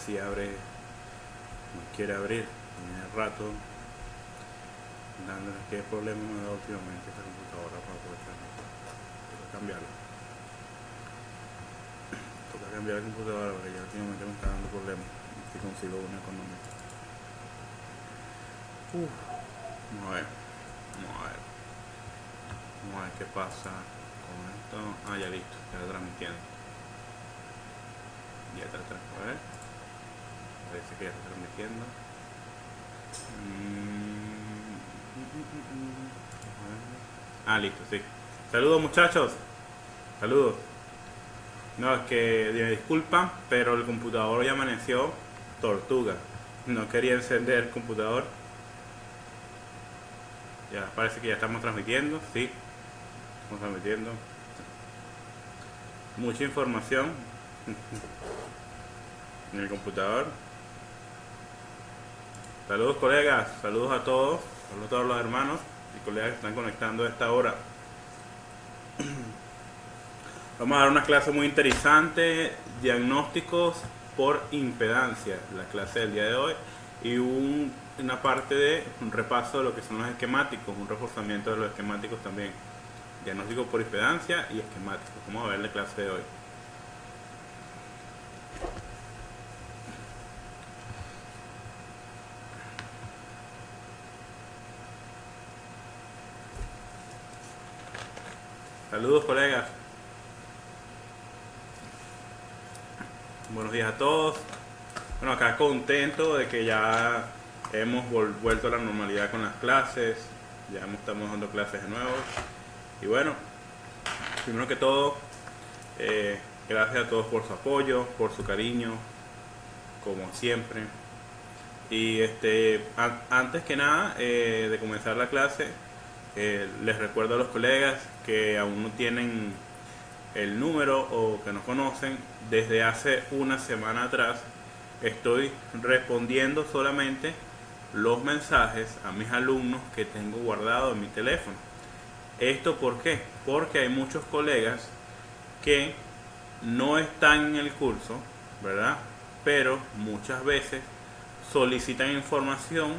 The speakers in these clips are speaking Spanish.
si abre, no quiere abrir. Tiene rato dándole qué problema me da últimamente esta computadora para aprovecharla. Toca cambiarla. Toca cambiar la computadora porque ya últimamente me está dando problemas. Si consigo una económica. Vamos a ver. Vamos a ver. Vamos a ver qué pasa con esto. Ah, ya listo. Ya está transmitiendo. Ya está transmitiendo. A ver. Parece que ya está transmitiendo. Ah, listo, sí. Saludos muchachos. Saludos. No, es que me disculpan, pero el computador ya amaneció tortuga. No quería encender el computador. Ya, parece que ya estamos transmitiendo, sí. Estamos transmitiendo. Mucha información en el computador. Saludos colegas, saludos a todos los hermanos y colegas que están conectando a esta hora. Vamos a dar una clase muy interesante, diagnósticos por impedancia, la clase del día de hoy, y una parte de un repaso de lo que son los esquemáticos, un reforzamiento de los esquemáticos también. Diagnóstico por impedancia y esquemáticos. Vamos a ver la clase de hoy. Saludos colegas. Buenos días a todos. Bueno, acá contento de que ya hemos vuelto a la normalidad con las clases. Ya estamos dando clases de nuevo. Y bueno, primero que todo, gracias a todos por su apoyo, por su cariño, como siempre. Y antes que nada de comenzar la clase, les recuerdo a los colegas que aún no tienen el número o que no conocen, desde hace una semana atrás estoy respondiendo solamente los mensajes a mis alumnos que tengo guardado en mi teléfono. ¿Esto por qué? Porque hay muchos colegas que no están en el curso, ¿verdad? Pero muchas veces solicitan información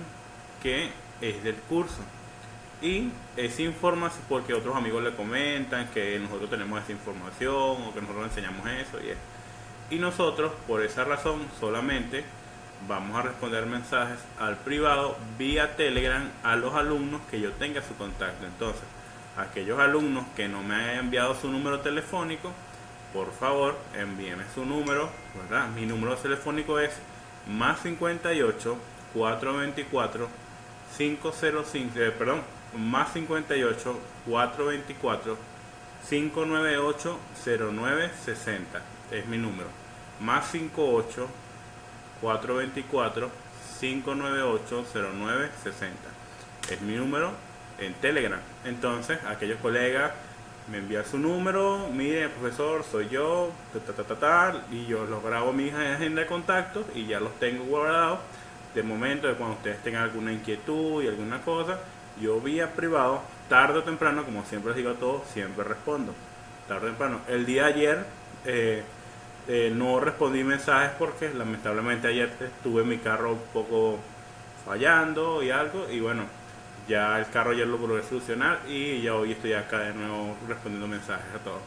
que es del curso. Y esa información, porque otros amigos le comentan que nosotros tenemos esa información o que nosotros enseñamos eso y nosotros por esa razón solamente vamos a responder mensajes al privado vía Telegram a los alumnos que yo tenga su contacto. Entonces, aquellos alumnos que no me hayan enviado su número telefónico, por favor envíenme su número, ¿verdad? Mi número telefónico es más 58 424 505, más 58 424 598 0960. Es mi número. Más 58 424 598 0960. Es mi número en Telegram. Entonces, aquellos colegas me envían su número, mire profesor, soy yo, y yo los grabo en mi agenda de contactos y ya los tengo guardados. De momento, de cuando ustedes tengan alguna inquietud y alguna cosa, yo vía privado, tarde o temprano, como siempre les digo a todos, siempre respondo. Tarde o temprano. El día de ayer no respondí mensajes porque lamentablemente ayer estuve en mi carro un poco fallando y algo, y bueno, ya el carro ayer lo logré solucionar y ya hoy estoy acá de nuevo respondiendo mensajes a todos.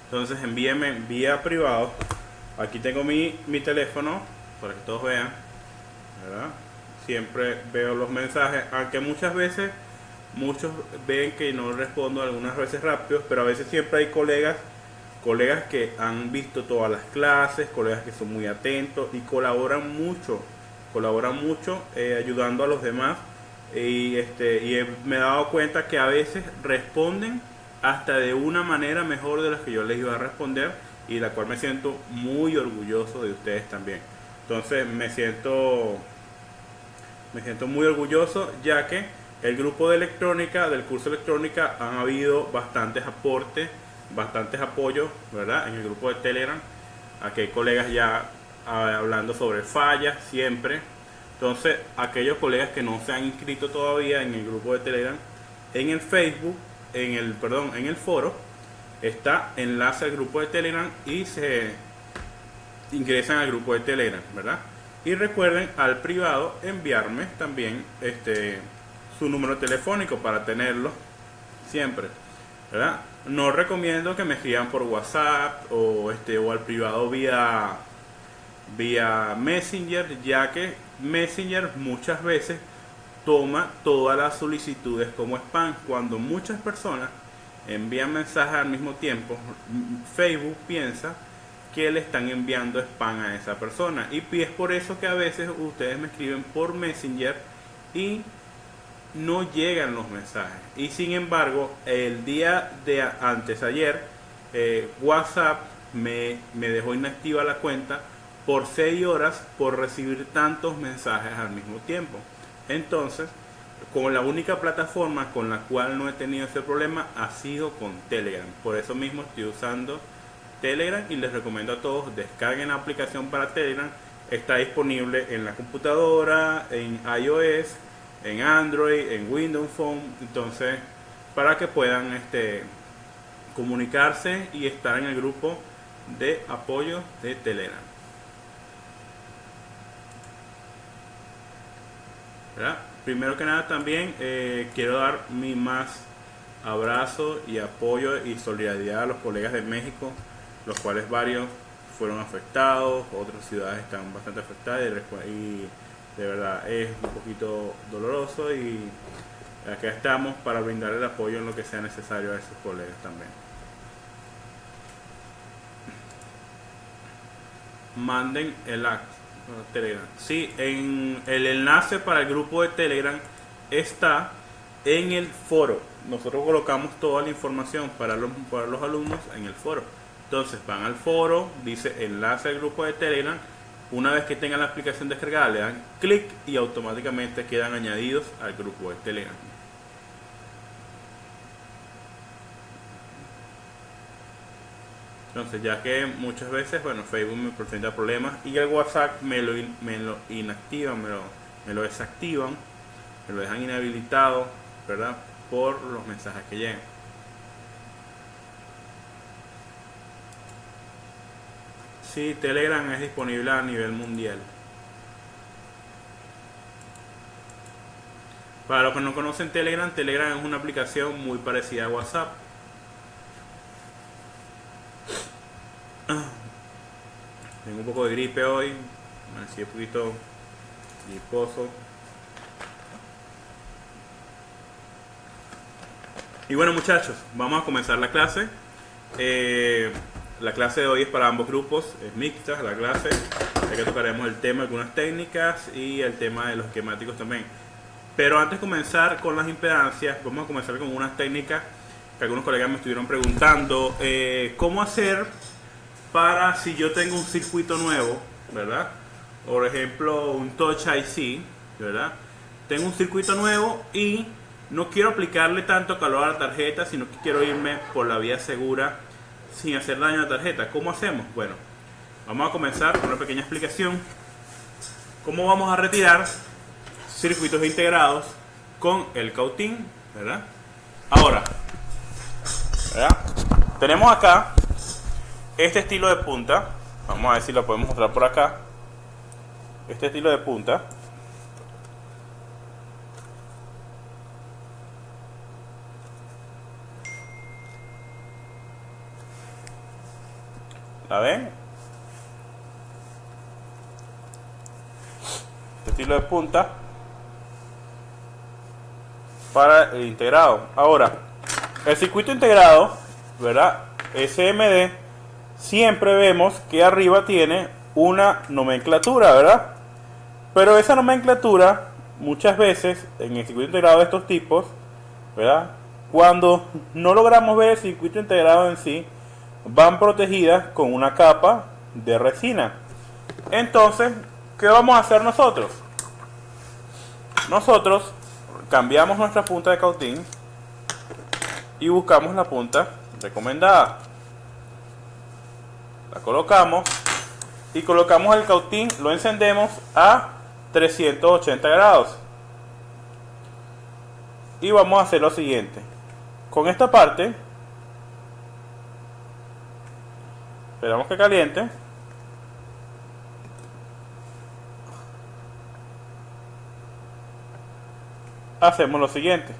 Entonces envíenme vía privado. Aquí tengo mi teléfono para que todos vean, ¿verdad? Siempre veo los mensajes, aunque muchas veces muchos ven que no respondo algunas veces rápido, pero a veces siempre hay colegas que han visto todas las clases, colegas que son muy atentos y colaboran mucho ayudando a los demás, y me he dado cuenta que a veces responden hasta de una manera mejor de la que yo les iba a responder, y la cual me siento muy orgulloso de ustedes también. Entonces me siento muy orgulloso, ya que el grupo de electrónica, del curso de electrónica, han habido bastantes aportes, bastantes apoyos, ¿verdad? En el grupo de Telegram, aquí hay colegas ya hablando sobre fallas siempre. Entonces, aquellos colegas que no se han inscrito todavía en el grupo de Telegram, en el Facebook, en el foro, está enlace al grupo de Telegram y se ingresan al grupo de Telegram, ¿verdad? Y recuerden al privado enviarme también su número telefónico para tenerlo siempre, ¿verdad? No recomiendo que me escriban por WhatsApp o al privado vía Messenger, ya que Messenger muchas veces toma todas las solicitudes como spam. Cuando muchas personas envían mensajes al mismo tiempo, Facebook piensa que le están enviando spam a esa persona, y es por eso que a veces ustedes me escriben por Messenger y no llegan los mensajes. Y sin embargo, el día de antes ayer, WhatsApp me dejó inactiva la cuenta por 6 horas por recibir tantos mensajes al mismo tiempo. Entonces, con la única plataforma con la cual no he tenido ese problema ha sido con Telegram. Por eso mismo estoy usando Telegram y les recomiendo a todos descarguen la aplicación para Telegram. Está disponible en la computadora, en iOS, en Android, en Windows Phone. Entonces, para que puedan comunicarse y estar en el grupo de apoyo de Telegram, ¿verdad? Primero que nada también quiero dar mi más abrazo y apoyo y solidaridad a los colegas de México, los cuales varios fueron afectados, otras ciudades están bastante afectadas y de verdad es un poquito doloroso, y acá estamos para brindar el apoyo en lo que sea necesario a esos colegas también. Manden el acto Telegram. Sí, en el enlace para el grupo de Telegram está en el foro. Nosotros colocamos toda la información para los alumnos en el foro. Entonces van al foro, dice enlace al grupo de Telegram. Una vez que tengan la aplicación descargada, le dan clic y automáticamente quedan añadidos al grupo de Telegram. Entonces, ya que muchas veces, bueno, Facebook me presenta problemas y el WhatsApp me lo inactivan, me lo desactivan, me lo dejan inhabilitado, ¿verdad? Por los mensajes que llegan. Sí, Telegram es disponible a nivel mundial. Para los que no conocen Telegram, Telegram es una aplicación muy parecida a WhatsApp. Tengo un poco de gripe hoy, así un poquito griposo. Y bueno, muchachos, vamos a comenzar la clase. La clase de hoy es para ambos grupos, es mixta la clase, ya que tocaremos el tema, algunas técnicas y el tema de los esquemáticos también. Pero antes de comenzar con las impedancias, vamos a comenzar con unas técnicas que algunos colegas me estuvieron preguntando. ¿Cómo hacer para si yo tengo un circuito nuevo, ¿verdad? Por ejemplo, un Touch IC, ¿verdad? Tengo un circuito nuevo y no quiero aplicarle tanto calor a la tarjeta, sino que quiero irme por la vía segura sin hacer daño a la tarjeta. ¿Cómo hacemos? Bueno, vamos a comenzar con una pequeña explicación. ¿Cómo vamos a retirar circuitos integrados con el cautín, ¿verdad? Ahora, ¿verdad? Tenemos acá este estilo de punta. Vamos a ver si lo podemos mostrar por acá. Este estilo de punta. ¿La ven? Este estilo de punta para el integrado. Ahora, el circuito integrado, ¿verdad? SMD, siempre vemos que arriba tiene una nomenclatura, ¿verdad? Pero esa nomenclatura, muchas veces, en el circuito integrado de estos tipos, ¿verdad? Cuando no logramos ver el circuito integrado en sí, van protegidas con una capa de resina. Entonces, ¿qué vamos a hacer nosotros? Nosotros cambiamos nuestra punta de cautín y buscamos la punta recomendada. La colocamos y colocamos el cautín, lo encendemos a 380 grados. Y vamos a hacer lo siguiente. Con esta parte, esperamos que caliente. hacemos lo siguiente.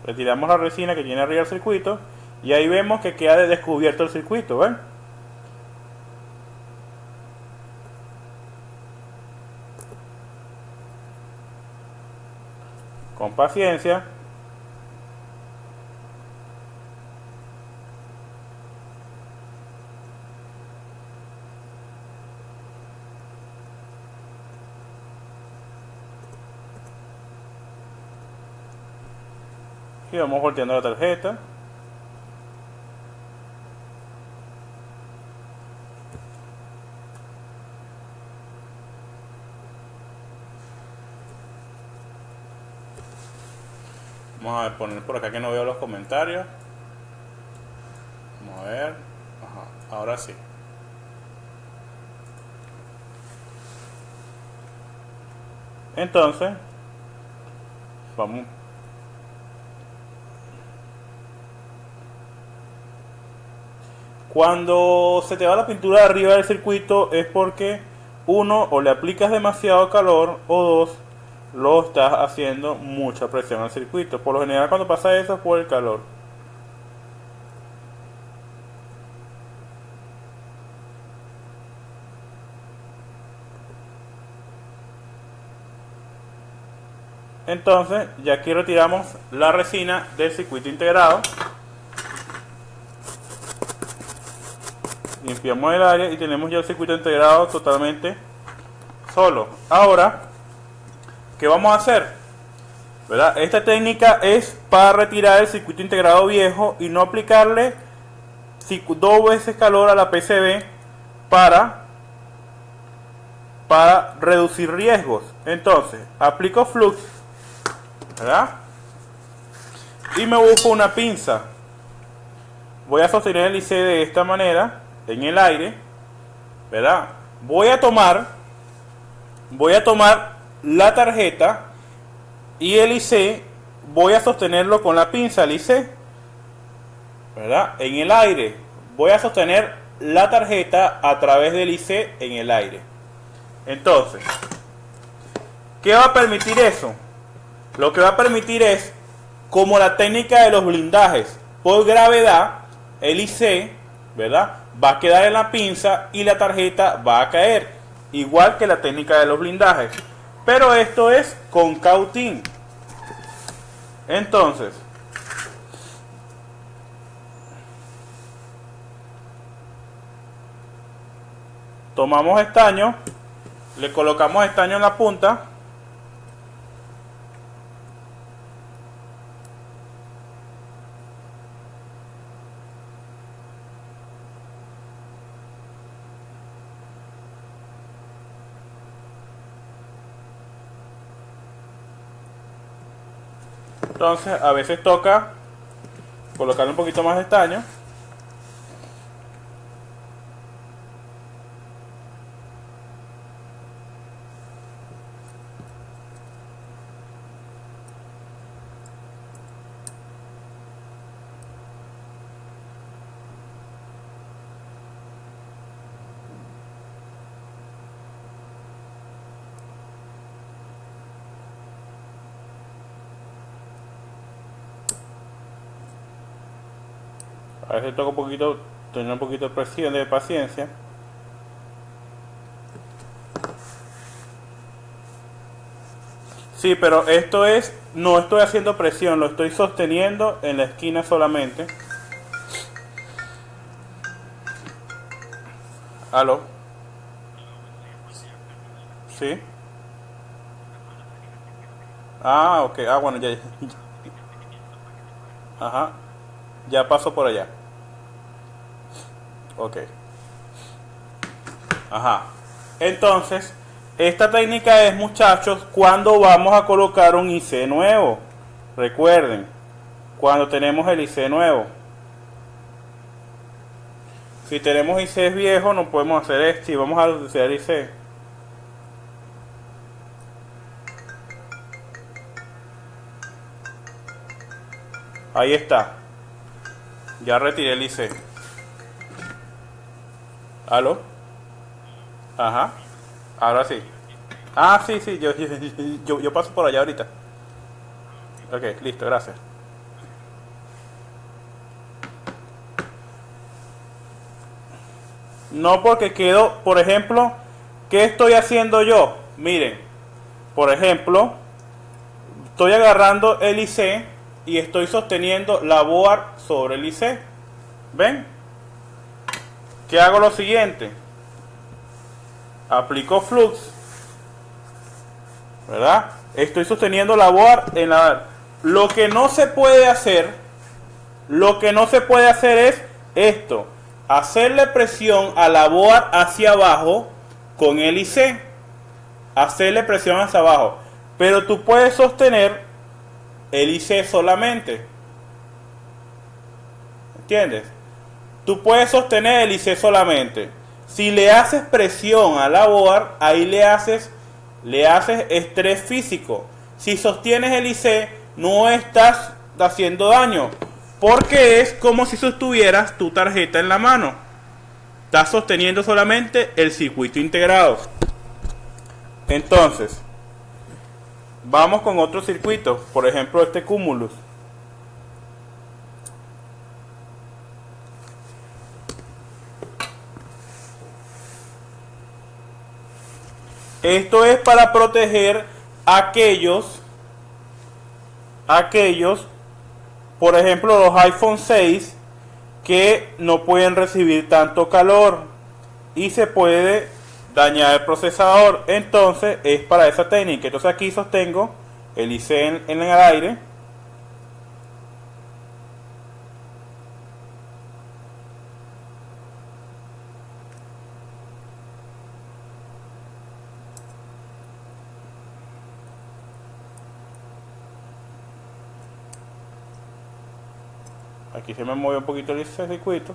Retiramos la resina que tiene arriba el circuito y ahí vemos que queda descubierto el circuito, ¿ven? Con paciencia. Y vamos volteando la tarjeta. Vamos a poner por acá que no veo los comentarios. Vamos a ver. Ajá, ahora sí. Entonces, vamos. Cuando se te va la pintura de arriba del circuito es porque uno, o le aplicas demasiado calor, o dos, lo estás haciendo mucha presión al circuito. Por lo general cuando pasa eso es por el calor. Entonces ya aquí retiramos la resina del circuito integrado. Limpiamos el área y tenemos ya el circuito integrado totalmente solo. Ahora, ¿qué vamos a hacer? ¿Verdad? Esta técnica es para retirar el circuito integrado viejo y no aplicarle dos veces calor a la PCB para reducir riesgos. Entonces, aplico flux, ¿verdad? Y me busco una pinza. Voy a sostener el IC de esta manera en el aire, ¿verdad? Voy a tomar la tarjeta y el IC voy a sostenerlo con la pinza, el IC, ¿verdad? En el aire. Voy a sostener la tarjeta a través del IC en el aire. Entonces, ¿qué va a permitir eso? Lo que va a permitir es, como la técnica de los blindajes por gravedad, el IC, ¿verdad?, va a quedar en la pinza y la tarjeta va a caer, igual que la técnica de los blindajes, pero esto es con cautín. Entonces, tomamos estaño, le colocamos estaño en la punta. Entonces a veces toca colocarle un poquito más de estaño. A veces toca un poquito, tener un poquito de presión, de paciencia. Sí, pero esto es, no estoy haciendo presión, lo estoy sosteniendo en la esquina solamente. ¿Aló? ¿Sí? Ah, ok, bueno, ya. Ajá, ya paso por allá. Ok. Ajá. Entonces, esta técnica es, muchachos, cuando vamos a colocar un IC nuevo. Recuerden, cuando tenemos el IC nuevo. Si tenemos ICs viejos, no podemos hacer esto. Si vamos a hacer IC. Ahí está. Ya retiré el IC. ¿Aló? Ajá. Ahora sí. Ah, sí, sí, yo paso por allá ahorita. Ok, listo, gracias. No, porque quedo, por ejemplo, ¿qué estoy haciendo yo? Miren, por ejemplo, estoy agarrando el IC y estoy sosteniendo la board sobre el IC. ¿Ven? ¿Qué hago? Lo siguiente. Aplico flux, ¿verdad? Estoy sosteniendo la board en la... Lo que no se puede hacer, es esto. Hacerle presión a la board hacia abajo con el IC. Hacerle presión hacia abajo. Pero tú puedes sostener el IC solamente. ¿Entiendes? Tú puedes sostener el IC solamente. Si le haces presión a la board, ahí le haces estrés físico. Si sostienes el IC, no estás haciendo daño, porque es como si sostuvieras tu tarjeta en la mano. Estás sosteniendo solamente el circuito integrado. Entonces, vamos con otro circuito, por ejemplo este Cumulus. Esto es para proteger aquellos, por ejemplo los iPhone 6, que no pueden recibir tanto calor y se puede dañar el procesador. Entonces es para esa técnica. Entonces aquí sostengo el IC en el aire. Aquí se me mueve un poquito el circuito.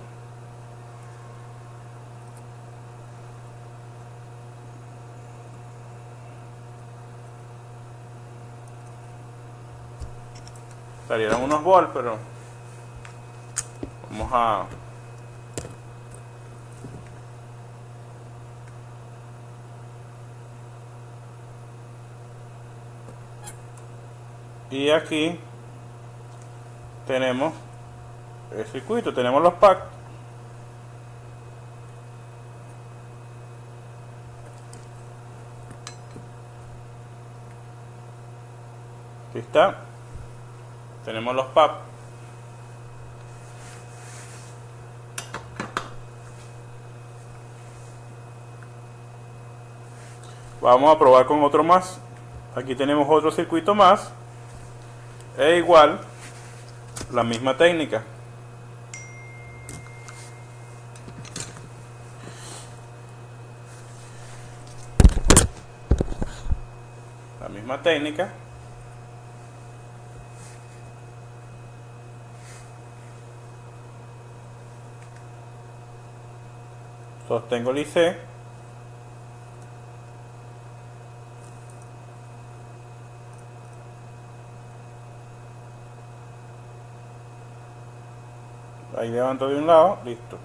Salieron unos bols, pero vamos a... Y aquí tenemos el circuito, tenemos los packs. Aquí está. Tenemos los packs. Vamos a probar con otro más. Aquí tenemos otro circuito más. E igual, la misma técnica. La misma técnica. Sostengo el IC. Ahí levanto de un lado, listo.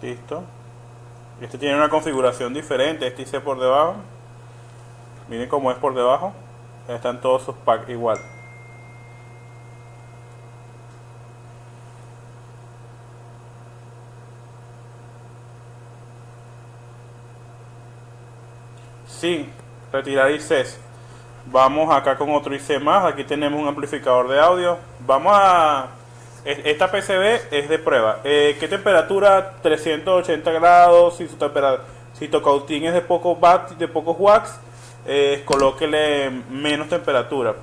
Listo. Este tiene una configuración diferente, este hice por debajo. Miren cómo es por debajo. Están todos sus packs igual. Sí, retirar ICs. Vamos acá con otro IC más. Aquí tenemos un amplificador de audio. Vamos a... Esta PCB es de prueba. ¿Qué temperatura? 380 grados. Si tu cautín es de pocos watts, colóquele menos temperatura.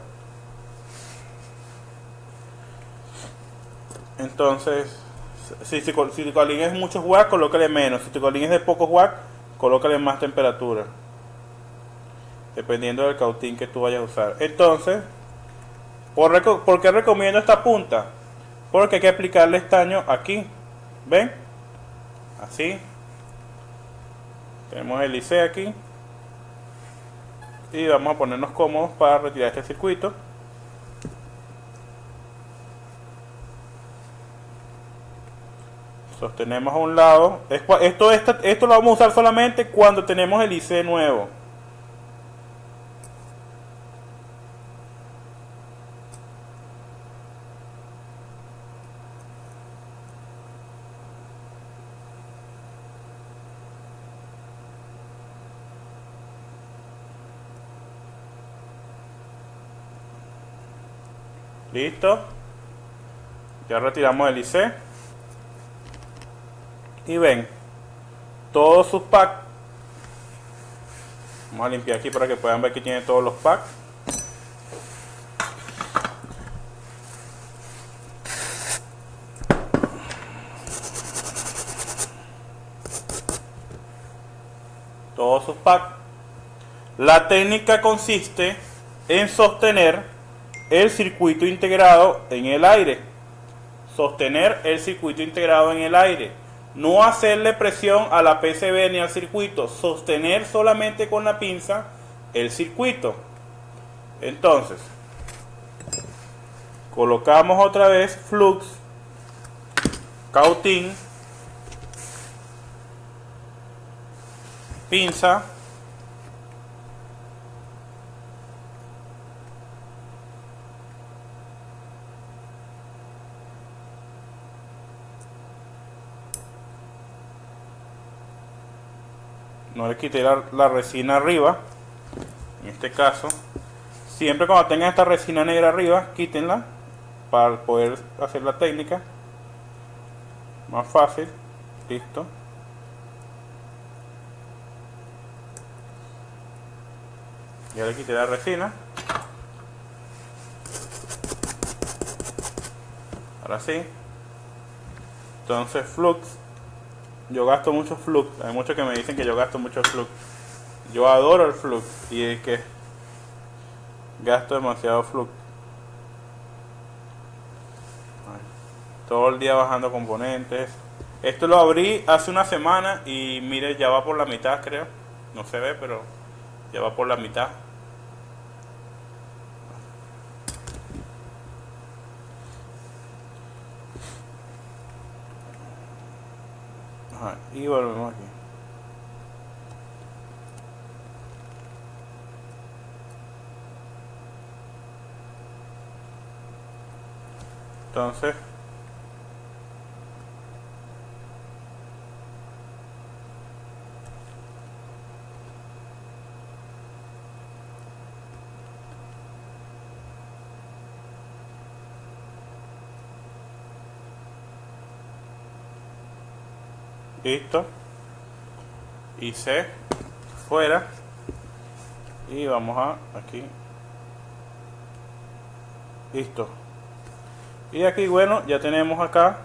Entonces, si tu cautín es muchos watts, colóquele menos. Si tu cautín es de pocos watts, colóquele más temperatura, dependiendo del cautín que tú vayas a usar. Entonces, ¿por qué recomiendo esta punta? Porque hay que aplicarle estaño aquí. ¿Ven? Así. Tenemos el IC aquí. y vamos a ponernos cómodos para retirar este circuito. Sostenemos a un lado. Esto lo vamos a usar solamente cuando tenemos el IC nuevo. Listo. Ya retiramos el IC. Y ven, todos sus packs. Vamos a limpiar aquí para que puedan ver que tiene todos los packs. Todos sus packs. La técnica consiste en sostener el circuito integrado en el aire. Sostener el circuito integrado en el aire. No hacerle presión a la PCB ni al circuito. Sostener solamente con la pinza el circuito. Entonces, colocamos otra vez flux, cautín, pinza, no le quité la resina arriba. En este caso, siempre cuando tengan esta resina negra arriba, quítenla para poder hacer la técnica más fácil. Listo. Ya le quité la resina. Ahora sí. Entonces, flux. Yo gasto mucho flux. Hay muchos que me dicen que yo gasto mucho flux. Yo adoro el flux. Y es que gasto demasiado flux. Todo el día bajando componentes. Esto lo abrí hace una semana y mire, ya va por la mitad, creo. No se ve, pero ya va por la mitad. Y volvemos aquí. Entonces, listo. IC fuera. Y vamos a aquí. Listo. Y aquí, bueno, ya tenemos acá.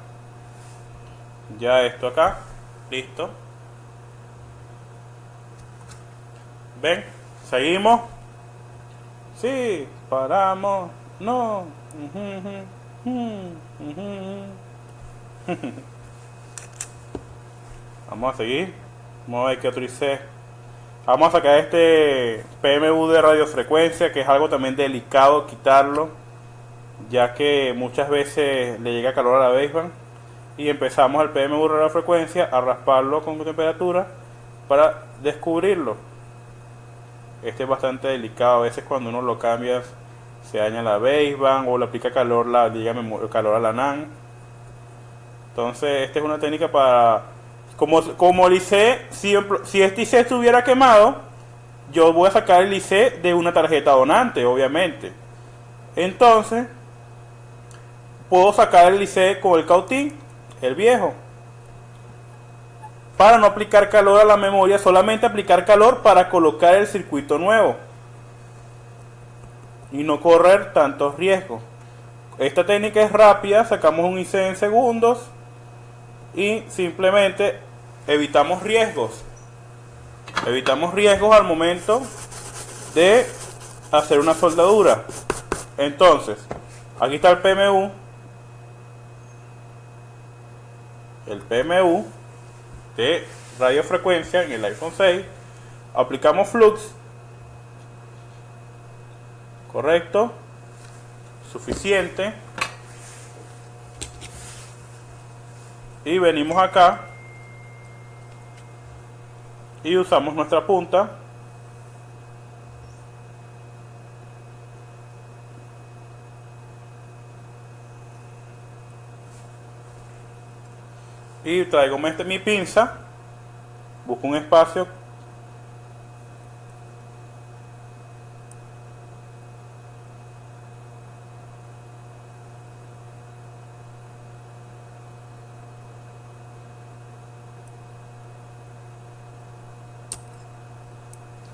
Ya esto acá. Listo. ¿Ven? Seguimos. Sí, paramos. No. Vamos a seguir. Vamos a ver qué otro IC. Vamos a sacar este PMU de radiofrecuencia, que es algo también delicado quitarlo, ya que muchas veces le llega calor a la baseband. Y empezamos el PMU de radiofrecuencia a rasparlo con temperatura para descubrirlo. Este es bastante delicado. A veces cuando uno lo cambia se daña la baseband o le aplica calor, calor a la NAND. Entonces esta es una técnica para... Como el IC, si este IC estuviera quemado, yo voy a sacar el IC de una tarjeta donante, obviamente. Entonces, puedo sacar el IC con el cautín, el viejo, para no aplicar calor a la memoria, solamente aplicar calor para colocar el circuito nuevo y no correr tantos riesgos. Esta técnica es rápida, sacamos un IC en segundos y simplemente evitamos riesgos. Evitamos riesgos al momento de hacer una soldadura. Entonces, aquí está el PMU. El PMU de radiofrecuencia en el iPhone 6. Aplicamos flux. Correcto. Suficiente. Y venimos acá y usamos nuestra punta. Y traigo mi pinza, busco un espacio,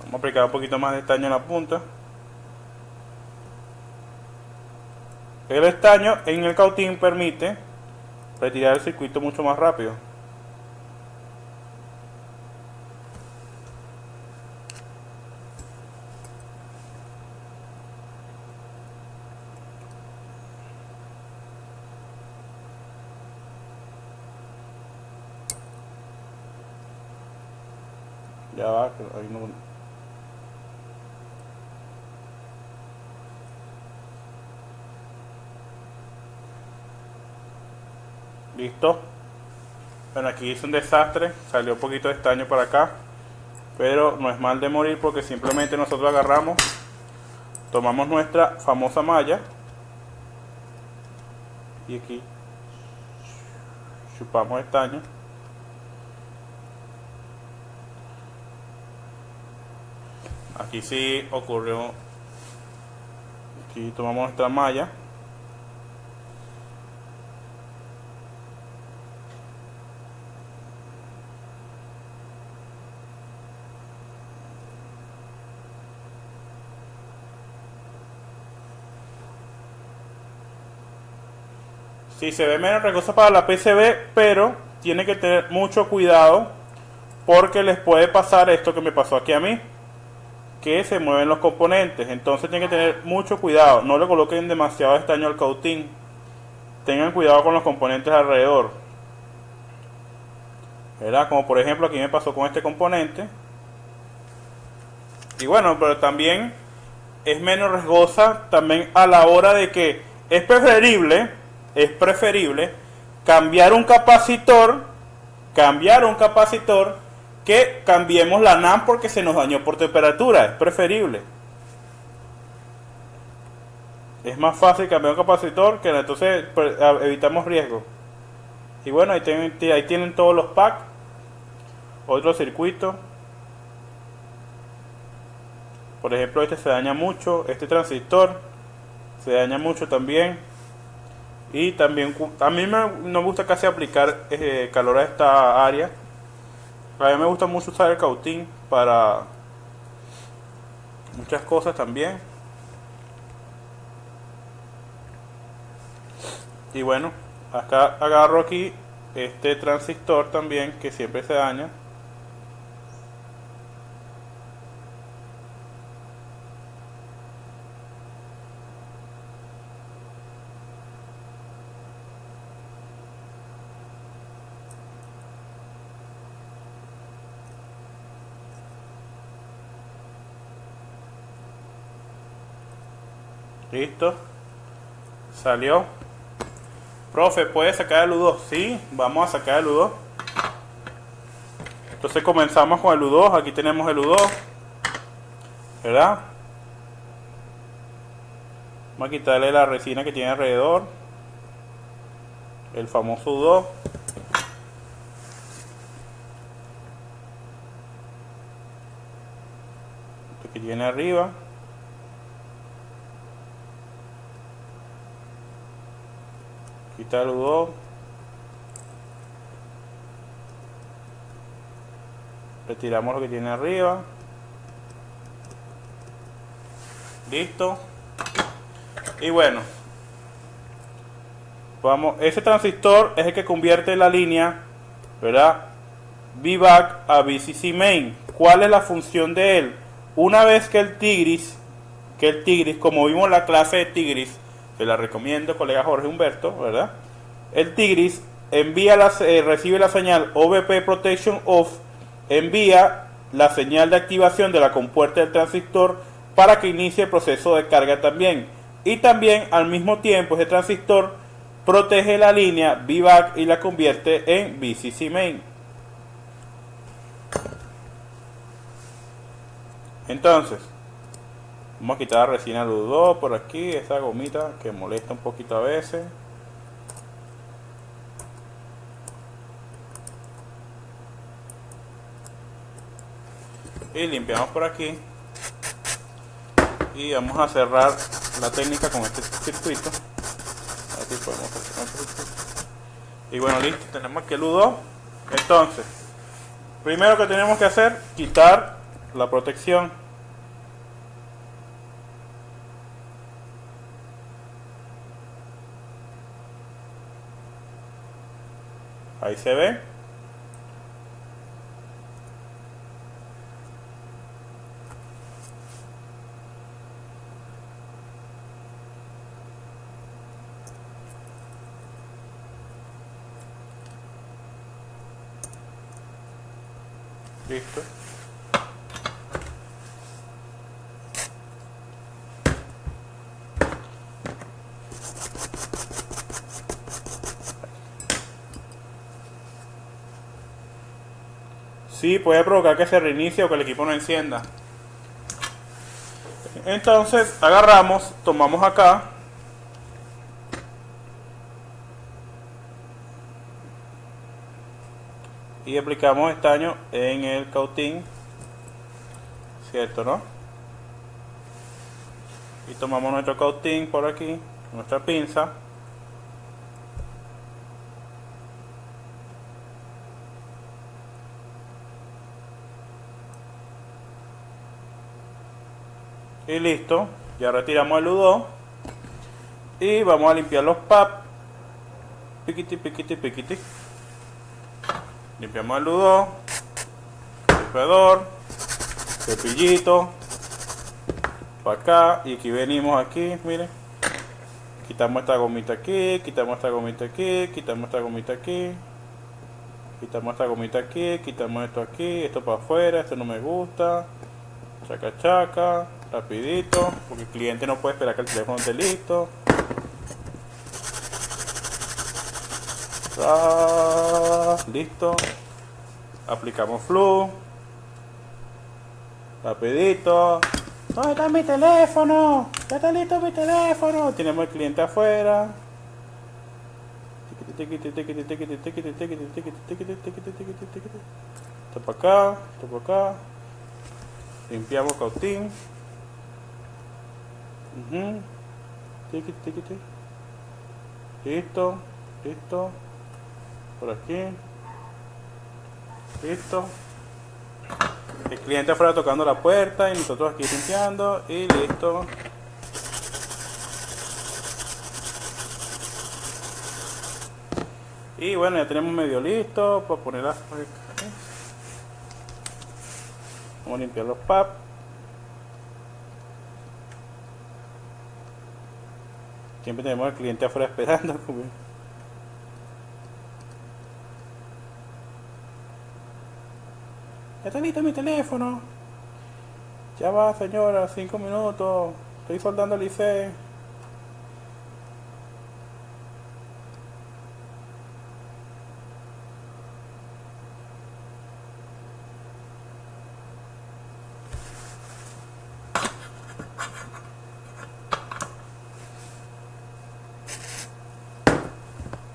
vamos a aplicar un poquito más de estaño en la punta. El estaño en el cautín permite retirar el circuito mucho más rápido. Ya va, ahí no. Listo. Bueno, aquí hice un desastre, salió un poquito de estaño para acá, pero no es mal de morir porque simplemente nosotros agarramos, tomamos nuestra famosa malla y aquí chupamos estaño. Aquí sí ocurrió, aquí tomamos nuestra malla. Sí, se ve menos riesgosa para la PCB, pero tiene que tener mucho cuidado porque les puede pasar esto que me pasó aquí a mí, que se mueven los componentes. Entonces tienen que tener mucho cuidado, no le coloquen demasiado estaño al cautín, tengan cuidado con los componentes alrededor, ¿verdad? Como por ejemplo aquí me pasó con este componente. Y bueno, pero también es menos riesgosa también a la hora de que es preferible cambiar un capacitor que cambiemos la NAND porque se nos dañó por temperatura. Es preferible, es más fácil cambiar un capacitor, que entonces evitamos riesgo. Y bueno, ahí tienen todos los packs. Otro circuito, por ejemplo, este se daña mucho, este transistor se daña mucho también. Y también a mí no me gusta casi aplicar calor a esta área. A mí me gusta mucho usar el cautín para muchas cosas también. Y bueno, acá agarro aquí este transistor también que siempre se daña. Listo, salió. Profe, ¿puede sacar el U2? Sí, vamos a sacar el U2. Entonces comenzamos con el U2. Aquí tenemos el U2, ¿verdad? Vamos a quitarle la resina que tiene alrededor, el famoso U2. Esto que tiene arriba. Quitar el U2. Retiramos lo que tiene arriba. Listo. Y bueno, vamos, ese transistor es el que convierte la línea, ¿verdad?, VBAC a VCC main. ¿Cuál es la función de él? Una vez que el Tigris, como vimos en la clase de Tigris, se la recomiendo, colega Jorge Humberto, ¿verdad? El Tigris recibe la señal OVP Protection Off, envía la señal de activación de la compuerta del transistor para que inicie el proceso de carga también. Y también al mismo tiempo ese transistor protege la línea VBAC y la convierte en VCC main. Entonces, vamos a quitar la resina Ludo por aquí, esa gomita que molesta un poquito a veces. Y limpiamos por aquí. Y vamos a cerrar la técnica con este circuito. Así podemos hacer. Y bueno, listo, tenemos aquí el U2. Entonces, primero que tenemos que hacer, quitar la protección. Ahí se ve. Listo. Sí, puede provocar que se reinicie o que el equipo no encienda. Entonces agarramos, tomamos acá y aplicamos estaño en el cautín, cierto, ¿no? Y tomamos nuestro cautín por aquí, nuestra pinza. Y listo, ya retiramos el U2 y vamos a limpiar los pads. Piquiti, piquiti, piquiti. Limpiamos el U2, limpiador, cepillito, para acá, y aquí venimos aquí, miren. Quitamos esta gomita aquí, quitamos esta gomita aquí, quitamos esta gomita aquí, quitamos esta gomita aquí, quitamos esto aquí, esto para afuera, esto no me gusta. Chaca chaca, rapidito, porque el cliente no puede esperar que el teléfono esté listo. Listo. Aplicamos flu. Rapidito. ¿Dónde está mi teléfono? Ya está listo mi teléfono. Tenemos el cliente afuera. Esto para acá, esto para acá. Limpiamos cautín. Listo, listo. Por aquí. Listo. El cliente afuera tocando la puerta y nosotros aquí limpiando. Y listo. Y bueno, ya tenemos medio listo para poner las... Vamos a limpiar los pads. Siempre tenemos al cliente afuera esperando. Ya está listo mi teléfono. Ya va, señora, 5 minutos. Estoy soldando el IC.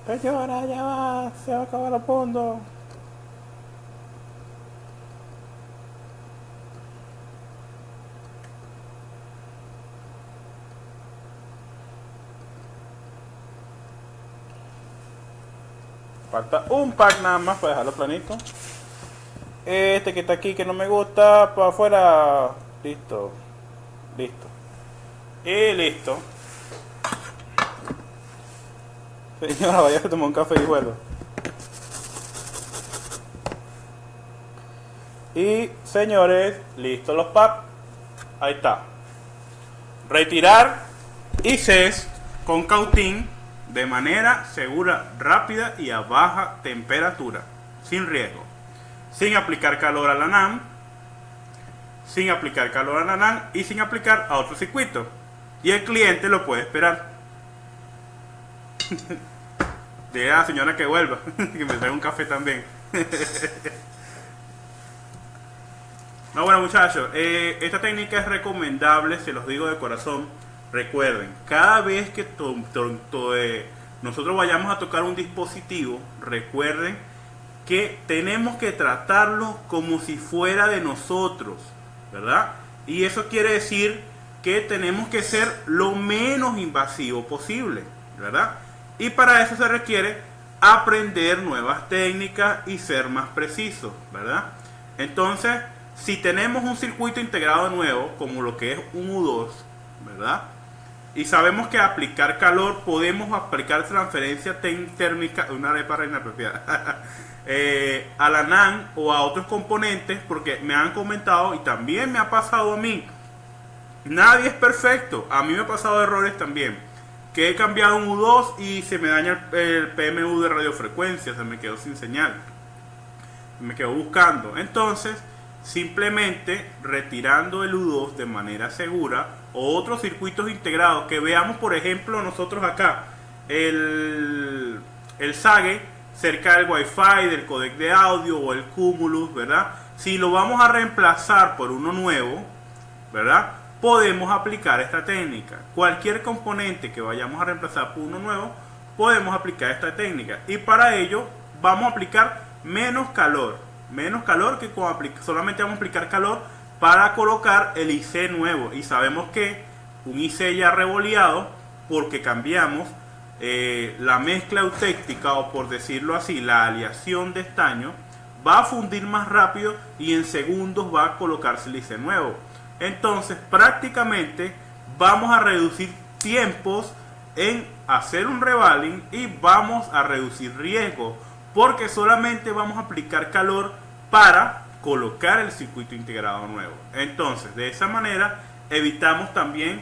Señora, ya va, se va a acabar el fondo. Falta un pack nada más para dejarlo planito. Este que está aquí que no me gusta, para afuera. Listo. Listo. Y listo. Señora, vaya a tomar un café y vuelvo. Y señores, listos los pads. Ahí está. Retirar ICs con cautín de manera segura, rápida y a baja temperatura, sin riesgo, sin aplicar calor a la NAM, sin aplicar calor a la NAND y sin aplicar a otro circuito. Y el cliente lo puede esperar. Dile a la señora que vuelva, que me traiga un café también. No, bueno muchachos, esta técnica es recomendable, se los digo de corazón. Recuerden, cada vez que nosotros vayamos a tocar un dispositivo, recuerden que tenemos que tratarlo como si fuera de nosotros, ¿verdad? Y eso quiere decir que tenemos que ser lo menos invasivo posible, ¿verdad? Y para eso se requiere aprender nuevas técnicas y ser más precisos, ¿verdad? Entonces, si tenemos un circuito integrado nuevo, como lo que es un U2, ¿verdad? Y sabemos que aplicar calor, podemos aplicar transferencia térmica, una arepa reina apropiada, a la NAND o a otros componentes, porque me han comentado y también me ha pasado a mí. Nadie es perfecto, a mí me ha pasado errores también, que he cambiado un U2 y se me daña el PMU de radiofrecuencia, se me quedó sin señal, me quedo buscando. Entonces, simplemente retirando el U2 de manera segura, o otros circuitos integrados que veamos, por ejemplo, nosotros acá, el SAGE cerca del Wi-Fi, del codec de audio o el Cumulus, ¿verdad? Si lo vamos a reemplazar por uno nuevo, ¿verdad? Podemos aplicar esta técnica. Cualquier componente que vayamos a reemplazar por uno nuevo, podemos aplicar esta técnica. Y para ello vamos a aplicar menos calor que solamente vamos a aplicar calor para colocar el IC nuevo. Y sabemos que un IC ya revoleado, porque cambiamos la mezcla eutéctica, o por decirlo así, la aleación de estaño, va a fundir más rápido y en segundos va a colocarse el IC nuevo. Entonces prácticamente vamos a reducir tiempos en hacer un revaling y vamos a reducir riesgo, porque solamente vamos a aplicar calor para colocar el circuito integrado nuevo. Entonces, de esa manera evitamos también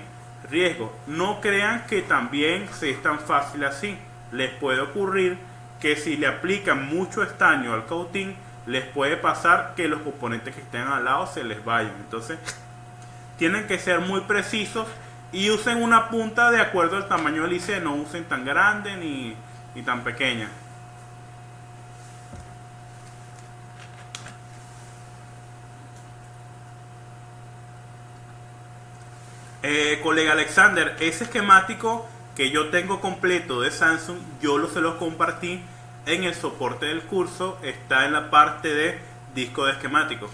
riesgos. No crean que también es tan fácil así. Les puede ocurrir que si le aplican mucho estaño al cautín, les puede pasar que los componentes que estén al lado se les vayan. Entonces, tienen que ser muy precisos y usen una punta de acuerdo al tamaño del IC. No usen tan grande ni tan pequeña. Colega Alexander, ese esquemático que yo tengo completo de Samsung, se los compartí en el soporte del curso, está en la parte de disco de esquemáticos.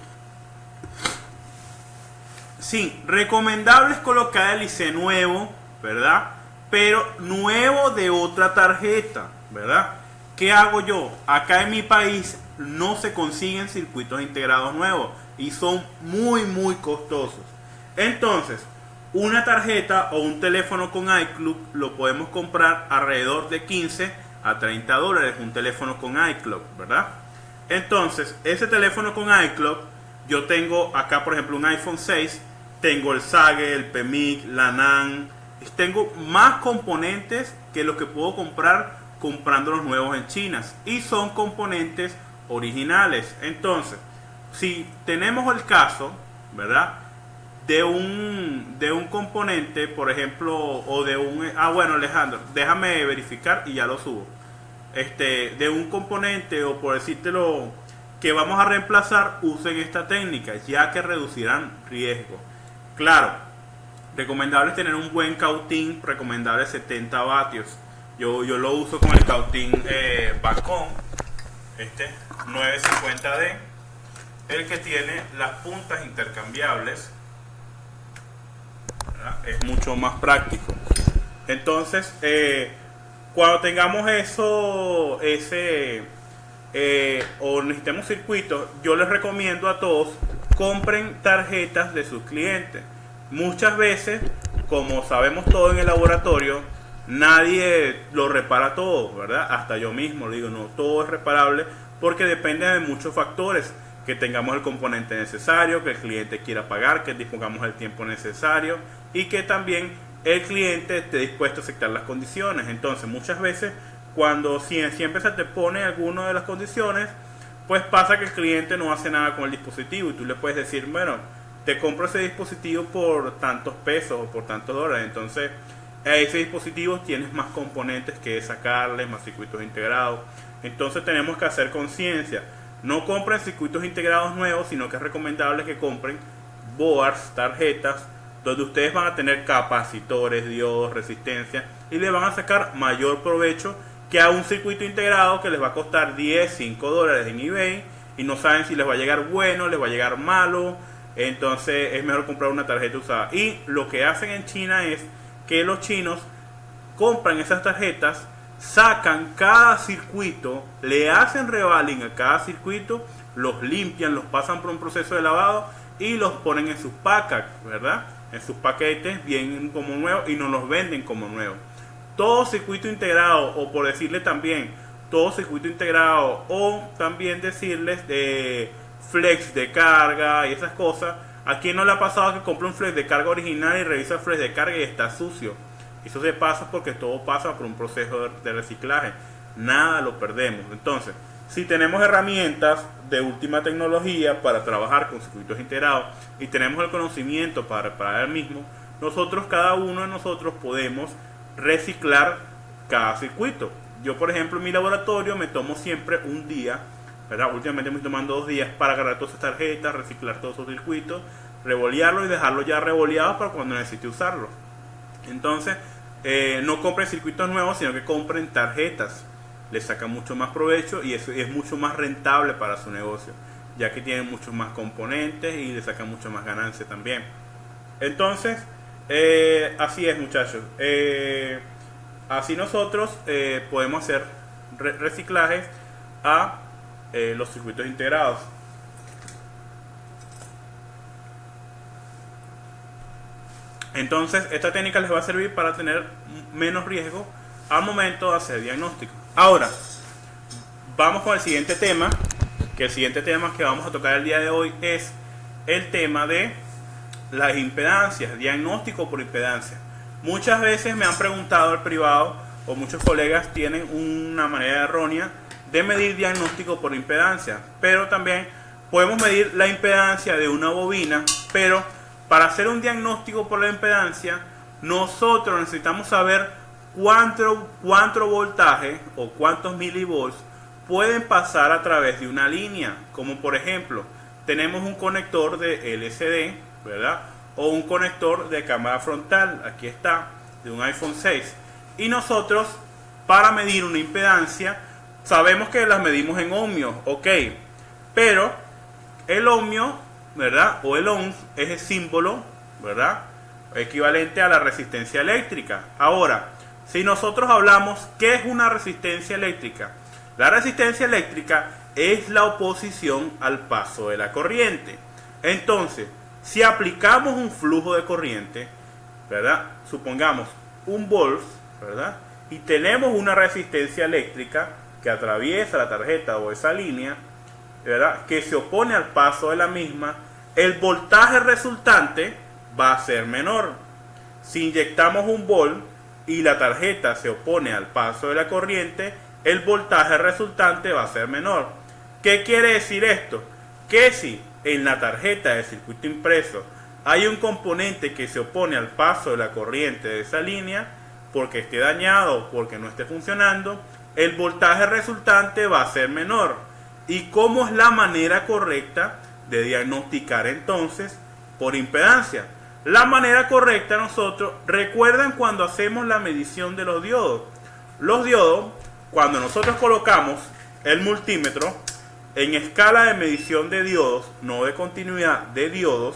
Sí, recomendable es colocar el IC nuevo, ¿verdad? Pero nuevo de otra tarjeta, ¿verdad? ¿Qué hago yo? Acá en mi país no se consiguen circuitos integrados nuevos y son muy costosos. Entonces, una tarjeta o un teléfono con iCloud lo podemos comprar alrededor de 15 a 30 dólares, un teléfono con iCloud, ¿verdad? Entonces, ese teléfono con iCloud, yo tengo acá, por ejemplo, un iPhone 6, tengo el SAGE, el PMIC, la NAND, tengo más componentes que los que puedo comprar comprando los nuevos en China, y son componentes originales. Entonces, si tenemos el caso, ¿verdad?, de un componente, por ejemplo, o de un... bueno, Alejandro, déjame verificar y ya lo subo. De un componente, o por decírtelo, que vamos a reemplazar, usen esta técnica, ya que reducirán riesgo. Claro, recomendable es tener un buen cautín, recomendable 70 vatios. Yo lo uso con el cautín Bacon, 950D, el que tiene las puntas intercambiables. Es mucho más práctico. Entonces, cuando tengamos o necesitemos circuitos, yo les recomiendo a todos, compren tarjetas de sus clientes. Muchas veces, como sabemos todo en el laboratorio, nadie lo repara todo, ¿verdad? Hasta yo mismo lo digo, no todo es reparable, porque depende de muchos factores. Que tengamos el componente necesario, que el cliente quiera pagar, que dispongamos el tiempo necesario y que también el cliente esté dispuesto a aceptar las condiciones. Entonces, muchas veces, cuando siempre se te pone alguna de las condiciones, pues pasa que el cliente no hace nada con el dispositivo y tú le puedes decir, bueno, te compro ese dispositivo por tantos pesos o por tantos dólares. Entonces, a ese dispositivo tienes más componentes que sacarle, más circuitos integrados. Entonces tenemos que hacer conciencia. No compren circuitos integrados nuevos, sino que es recomendable que compren boards, tarjetas, donde ustedes van a tener capacitores, diodos, resistencia, y le van a sacar mayor provecho que a un circuito integrado que les va a costar 10, 5 dólares en eBay y no saben si les va a llegar bueno, les va a llegar malo. Entonces es mejor comprar una tarjeta usada. Y lo que hacen en China es que los chinos compran esas tarjetas, sacan cada circuito, le hacen revaling a cada circuito, los limpian, los pasan por un proceso de lavado y los ponen en sus packs, ¿verdad? En sus paquetes, vienen como nuevos y nos los venden como nuevos. Todo circuito integrado, o por decirle también, todo circuito integrado, o también decirles de flex de carga y esas cosas. ¿A quién no le ha pasado que compra un flex de carga original y revisa el flex de carga y está sucio? Eso se pasa porque todo pasa por un proceso de reciclaje. Nada lo perdemos. Entonces, si tenemos herramientas de última tecnología para trabajar con circuitos integrados y tenemos el conocimiento para reparar el mismo, nosotros, cada uno de nosotros, podemos reciclar cada circuito. Yo, por ejemplo, en mi laboratorio me tomo siempre un día, ¿verdad? Últimamente me estoy tomando 2 días para agarrar todas esas tarjetas, reciclar todos esos circuitos, revolearlos y dejarlos ya revoleados para cuando necesite usarlos. Entonces, no compren circuitos nuevos, sino que compren tarjetas. Les saca mucho más provecho y eso es mucho más rentable para su negocio, ya que tienen muchos más componentes y le sacan mucho más ganancia también. Entonces, así es, muchachos. Así nosotros podemos hacer reciclajes a los circuitos integrados. Entonces, esta técnica les va a servir para tener menos riesgo al momento de hacer diagnóstico. Ahora, vamos con el siguiente tema, que el siguiente tema que vamos a tocar el día de hoy es el tema de las impedancias, diagnóstico por impedancia. Muchas veces me han preguntado al privado, o muchos colegas tienen una manera errónea de medir diagnóstico por impedancia, pero también podemos medir la impedancia de una bobina, pero para hacer un diagnóstico por la impedancia, nosotros necesitamos saber cuánto voltaje o cuántos milivolts pueden pasar a través de una línea. Como por ejemplo, tenemos un conector de LCD, ¿verdad? O un conector de cámara frontal, aquí está, de un iPhone 6. Y nosotros, para medir una impedancia, sabemos que las medimos en ohmios, ok. Pero el ohmio, ¿verdad? O el ohms es el símbolo, ¿verdad? Equivalente a la resistencia eléctrica. Ahora, si nosotros hablamos, ¿qué es una resistencia eléctrica? La resistencia eléctrica es la oposición al paso de la corriente. Entonces, si aplicamos un flujo de corriente, ¿verdad? Supongamos un volt, ¿verdad? Y tenemos una resistencia eléctrica que atraviesa la tarjeta o esa línea, ¿verdad? Que se opone al paso de la misma, el voltaje resultante va a ser menor. Si inyectamos un volt y la tarjeta se opone al paso de la corriente, el voltaje resultante va a ser menor. ¿Qué quiere decir esto? Que si en la tarjeta de circuito impreso hay un componente que se opone al paso de la corriente de esa línea, porque esté dañado o porque no esté funcionando, el voltaje resultante va a ser menor. ¿Y cómo es la manera correcta de diagnosticar entonces por impedancia? La manera correcta, nosotros, recuerdan cuando hacemos la medición de los diodos. Los diodos, cuando nosotros colocamos el multímetro en escala de medición de diodos, no de continuidad, de diodos,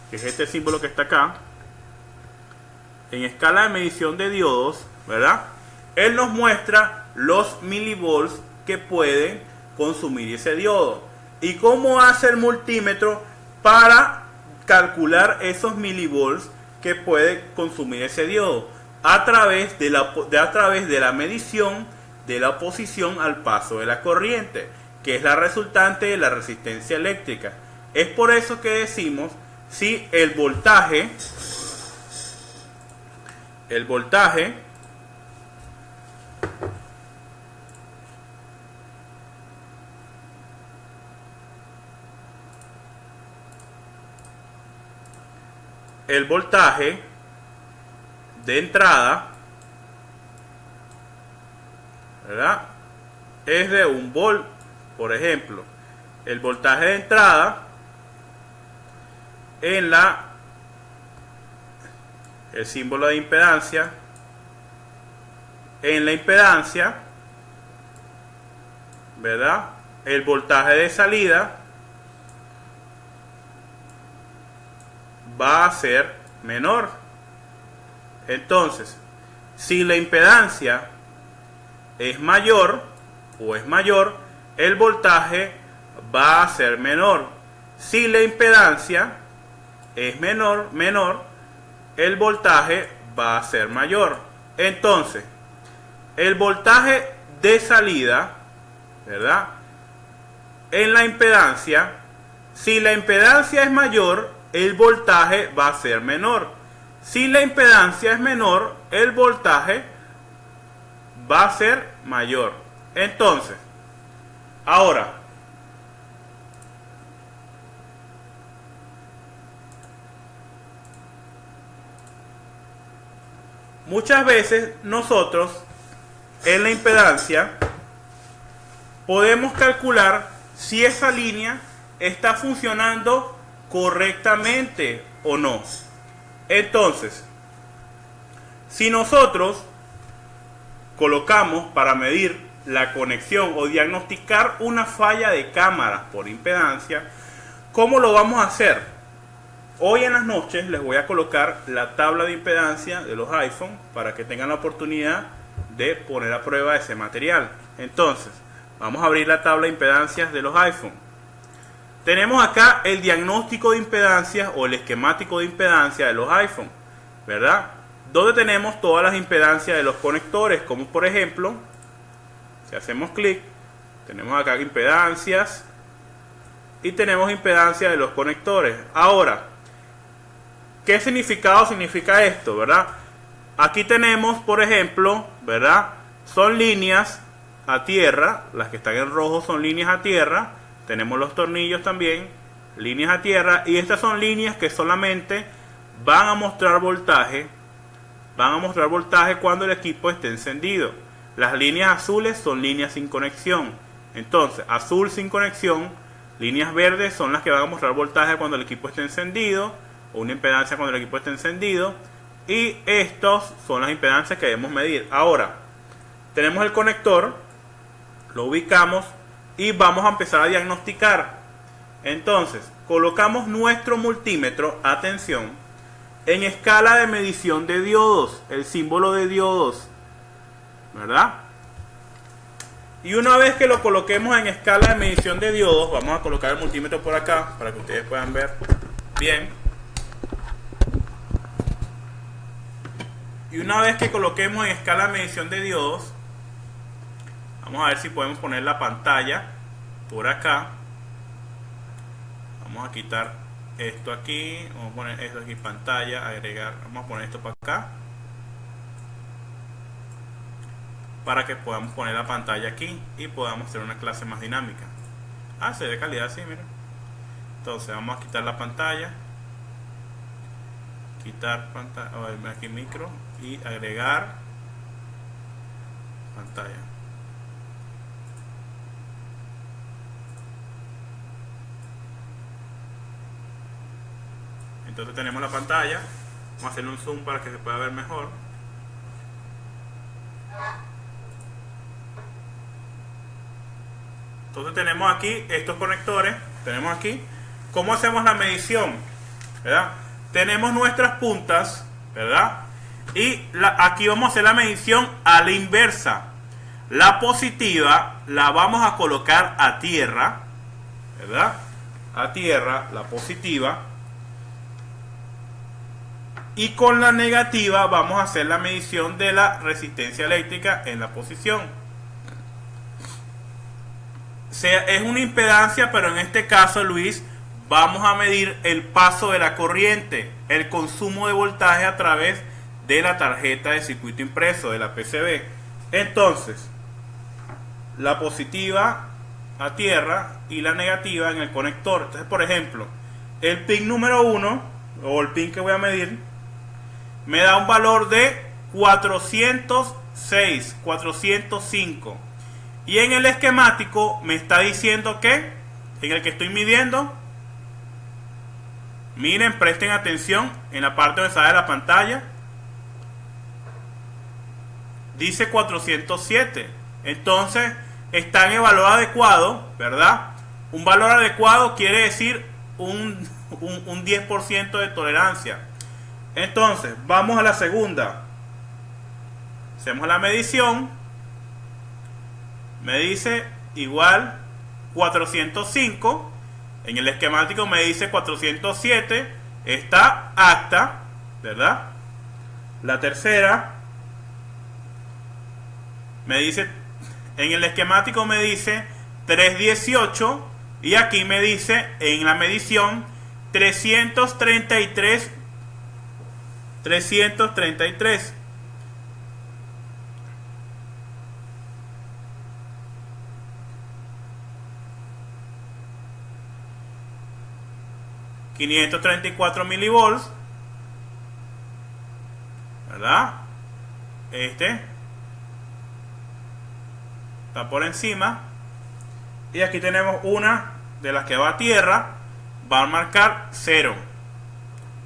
que es este símbolo que está acá, en escala de medición de diodos, ¿verdad? Él nos muestra los milivolts que pueden consumir ese diodo. ¿Y cómo hace el multímetro para calcular esos milivolts que puede consumir ese diodo? A través de la medición de la oposición al paso de la corriente, que es la resultante de la resistencia eléctrica. Es por eso que decimos, si el voltaje el voltaje de entrada, ¿verdad?, es de 1 volt. Por ejemplo, el voltaje de entrada en el símbolo de impedancia, en la impedancia, ¿verdad?, el voltaje de salida va a ser menor. Entonces, si la impedancia es mayor o es mayor, el voltaje va a ser menor. Si la impedancia es menor, el voltaje va a ser mayor. Entonces, el voltaje de salida, ¿verdad?, en la impedancia, si la impedancia es mayor, el voltaje va a ser menor. Si la impedancia es menor, el voltaje va a ser mayor. Entonces, ahora, muchas veces nosotros en la impedancia podemos calcular si esa línea está funcionando correctamente o no. Entonces, si nosotros colocamos para medir la conexión o diagnosticar una falla de cámara por impedancia, ¿cómo lo vamos a hacer? Hoy en las noches les voy a colocar la tabla de impedancia de los iPhone para que tengan la oportunidad de poner a prueba ese material. Entonces, vamos a abrir la tabla de impedancias de los iPhone. Tenemos acá el diagnóstico de impedancia o el esquemático de impedancia de los iPhone, ¿verdad?, donde tenemos todas las impedancias de los conectores, como por ejemplo, si hacemos clic, tenemos acá impedancias y tenemos impedancia de los conectores. Ahora, ¿qué significado significa esto, verdad? Aquí tenemos, por ejemplo, ¿verdad?, son líneas a tierra, las que están en rojo son líneas a tierra. Tenemos los tornillos también, líneas a tierra, y estas son líneas que solamente van a mostrar voltaje cuando el equipo esté encendido. Las líneas azules son líneas sin conexión. Entonces, azul sin conexión, líneas verdes son las que van a mostrar voltaje cuando el equipo esté encendido, o una impedancia cuando el equipo esté encendido, y estos son las impedancias que debemos medir. Ahora, tenemos el conector, lo ubicamos y vamos a empezar a diagnosticar. Entonces, colocamos nuestro multímetro, atención, en escala de medición de diodos, el símbolo de diodos, ¿verdad? Y una vez que lo coloquemos en escala de medición de diodos, vamos a colocar el multímetro por acá para que ustedes puedan ver bien. Y una vez que coloquemos en escala de medición de diodos, vamos a ver si podemos poner la pantalla por acá. Vamos a quitar esto aquí, vamos a poner esto aquí, pantalla, agregar, vamos a poner esto para acá, para que podamos poner la pantalla aquí y podamos hacer una clase más dinámica. Se ve calidad así, miren. Entonces vamos a quitar la pantalla, quitar pantalla, aquí micro y agregar pantalla. Entonces tenemos la pantalla, vamos a hacerle un zoom para que se pueda ver mejor. Entonces tenemos aquí estos conectores, tenemos aquí. ¿Cómo hacemos la medición? ¿Verdad? Tenemos nuestras puntas, ¿verdad? Y aquí vamos a hacer la medición a la inversa. La positiva la vamos a colocar a tierra, ¿verdad? A tierra, la positiva. Y con la negativa vamos a hacer la medición de la resistencia eléctrica en la posición. Es una impedancia, pero en este caso, Luis, vamos a medir el paso de la corriente, el consumo de voltaje a través de la tarjeta de circuito impreso, de la PCB. Entonces, la positiva a tierra y la negativa en el conector. Entonces, por ejemplo, el pin número 1 o el pin que voy a medir, me da un valor de 406, 405. Y en el esquemático me está diciendo que, en el que estoy midiendo, miren, presten atención en la parte donde sale la pantalla, dice 407. Entonces está en el valor adecuado, ¿verdad? Un valor adecuado quiere decir un 10% de tolerancia. Entonces vamos a la segunda. Hacemos la medición. Me dice igual 405. En el esquemático me dice 407. Está apta, ¿verdad? La tercera me dice, en el esquemático me dice 318 y aquí me dice en la medición 333. 333. ...534 milivolts... ¿verdad? Este está por encima. Y aquí tenemos una de las que va a tierra, va a marcar 0.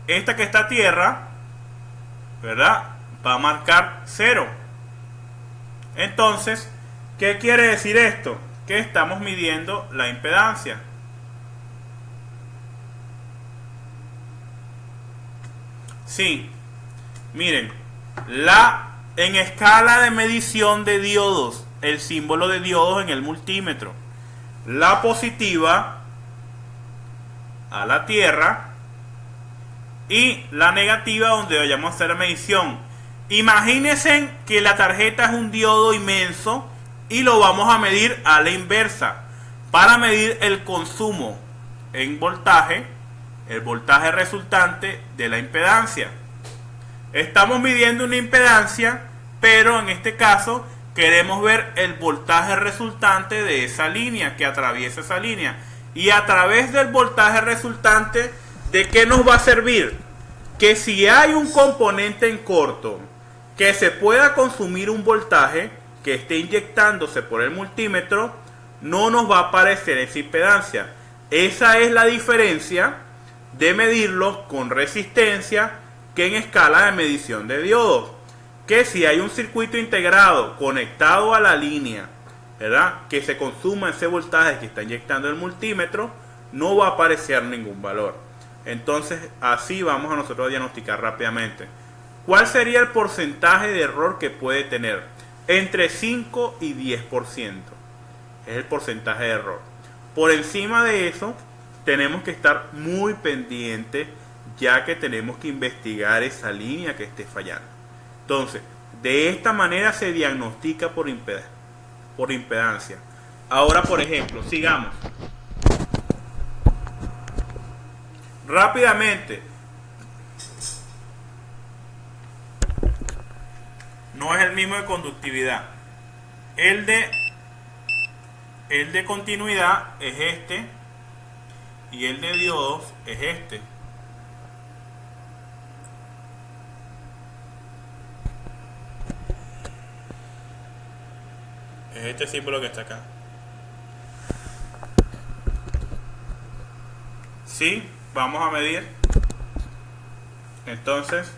Esta que está a tierra, ¿verdad?, va a marcar 0. Entonces, ¿qué quiere decir esto? Que estamos midiendo la impedancia. Sí, miren, en escala de medición de diodos, el símbolo de diodos en el multímetro, la positiva a la tierra y la negativa donde vayamos a hacer medición. Imagínense que la tarjeta es un diodo inmenso y lo vamos a medir a la inversa para medir el consumo en voltaje, el voltaje resultante de la impedancia. Estamos midiendo una impedancia, pero en este caso queremos ver el voltaje resultante de esa línea que atraviesa esa línea. Y a través del voltaje resultante, ¿de qué nos va a servir? Que si hay un componente en corto que se pueda consumir un voltaje que esté inyectándose por el multímetro, no nos va a aparecer esa impedancia. Esa es la diferencia de medirlo con resistencia que en escala de medición de diodos. Que si hay un circuito integrado conectado a la línea, ¿verdad?, que se consuma ese voltaje que está inyectando el multímetro, no va a aparecer ningún valor. Entonces así vamos a nosotros a diagnosticar rápidamente. ¿Cuál sería el porcentaje de error que puede tener? Entre 5 y 10% es el porcentaje de error. Por encima de eso tenemos que estar muy pendientes, ya que tenemos que investigar esa línea que esté fallando. Entonces, de esta manera se diagnostica por impedancia. Ahora, por ejemplo, sigamos. Rápidamente. No es el mismo de conductividad. El de continuidad es este. Y el de diodos es este. Es este símbolo que está acá. Sí, vamos a medir. Entonces,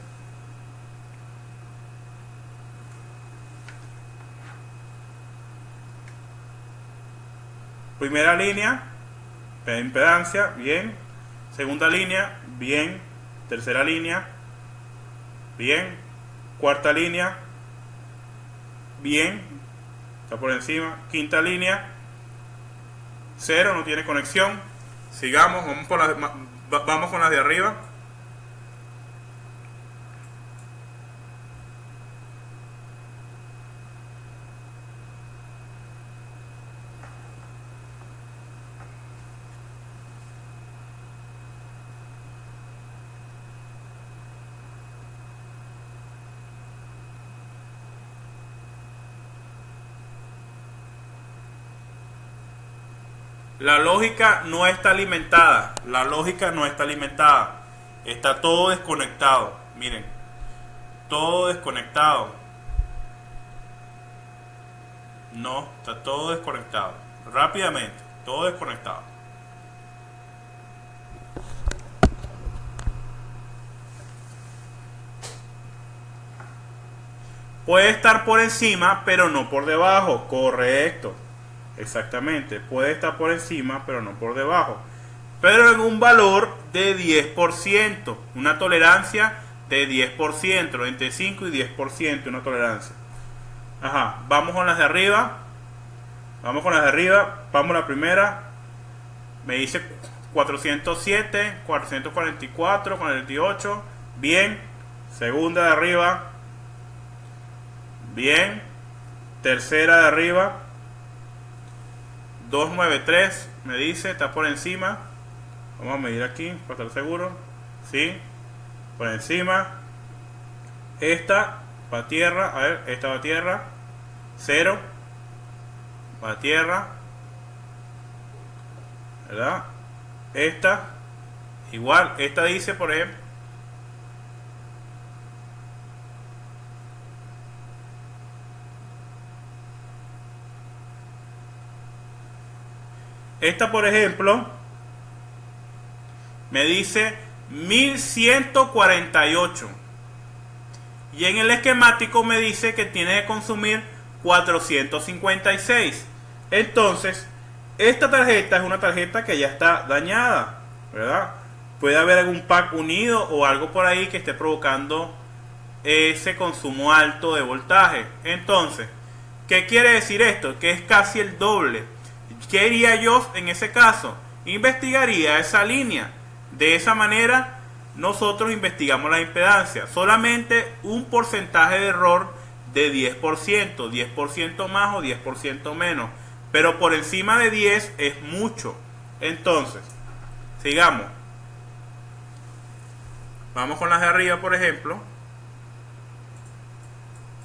primera línea, impedancia, bien. Segunda línea, bien. Tercera línea, bien. Cuarta línea, bien. Está por encima. Quinta línea, 0, no tiene conexión. Sigamos, vamos con las de arriba. La lógica no está alimentada. La lógica no está alimentada. Está todo desconectado. Miren, todo desconectado. No, está todo desconectado. Rápidamente, todo desconectado. Puede estar por encima, pero no por debajo. Correcto. Exactamente. Puede estar por encima, pero no por debajo. Pero en un valor de 10%. Una tolerancia de 10%. Entre 5 y 10%. Una tolerancia. Ajá. Vamos con las de arriba. Vamos con las de arriba. Vamos a la primera. Me dice 407, 444, 48. Bien. Segunda de arriba. Bien. Tercera de arriba. 293. Me dice. Está por encima. Vamos a medir aquí para estar seguro. Sí. Por encima. Esta va a tierra. A ver. Esta va a tierra. 0. Va a tierra. ¿Verdad? Esta. Igual. Esta dice, por ejemplo. Esta, por ejemplo, me dice 1148. Y en el esquemático me dice que tiene que consumir 456. Entonces, esta tarjeta es una tarjeta que ya está dañada, ¿verdad? Puede haber algún pack unido o algo por ahí que esté provocando ese consumo alto de voltaje. Entonces, ¿qué quiere decir esto? Que es casi el doble. ¿Qué haría yo en ese caso? Investigaría esa línea. De esa manera nosotros investigamos la impedancia. Solamente un porcentaje de error de 10%, 10% más o 10% menos. Pero por encima de 10 es mucho. Entonces, sigamos. Vamos con las de arriba, por ejemplo.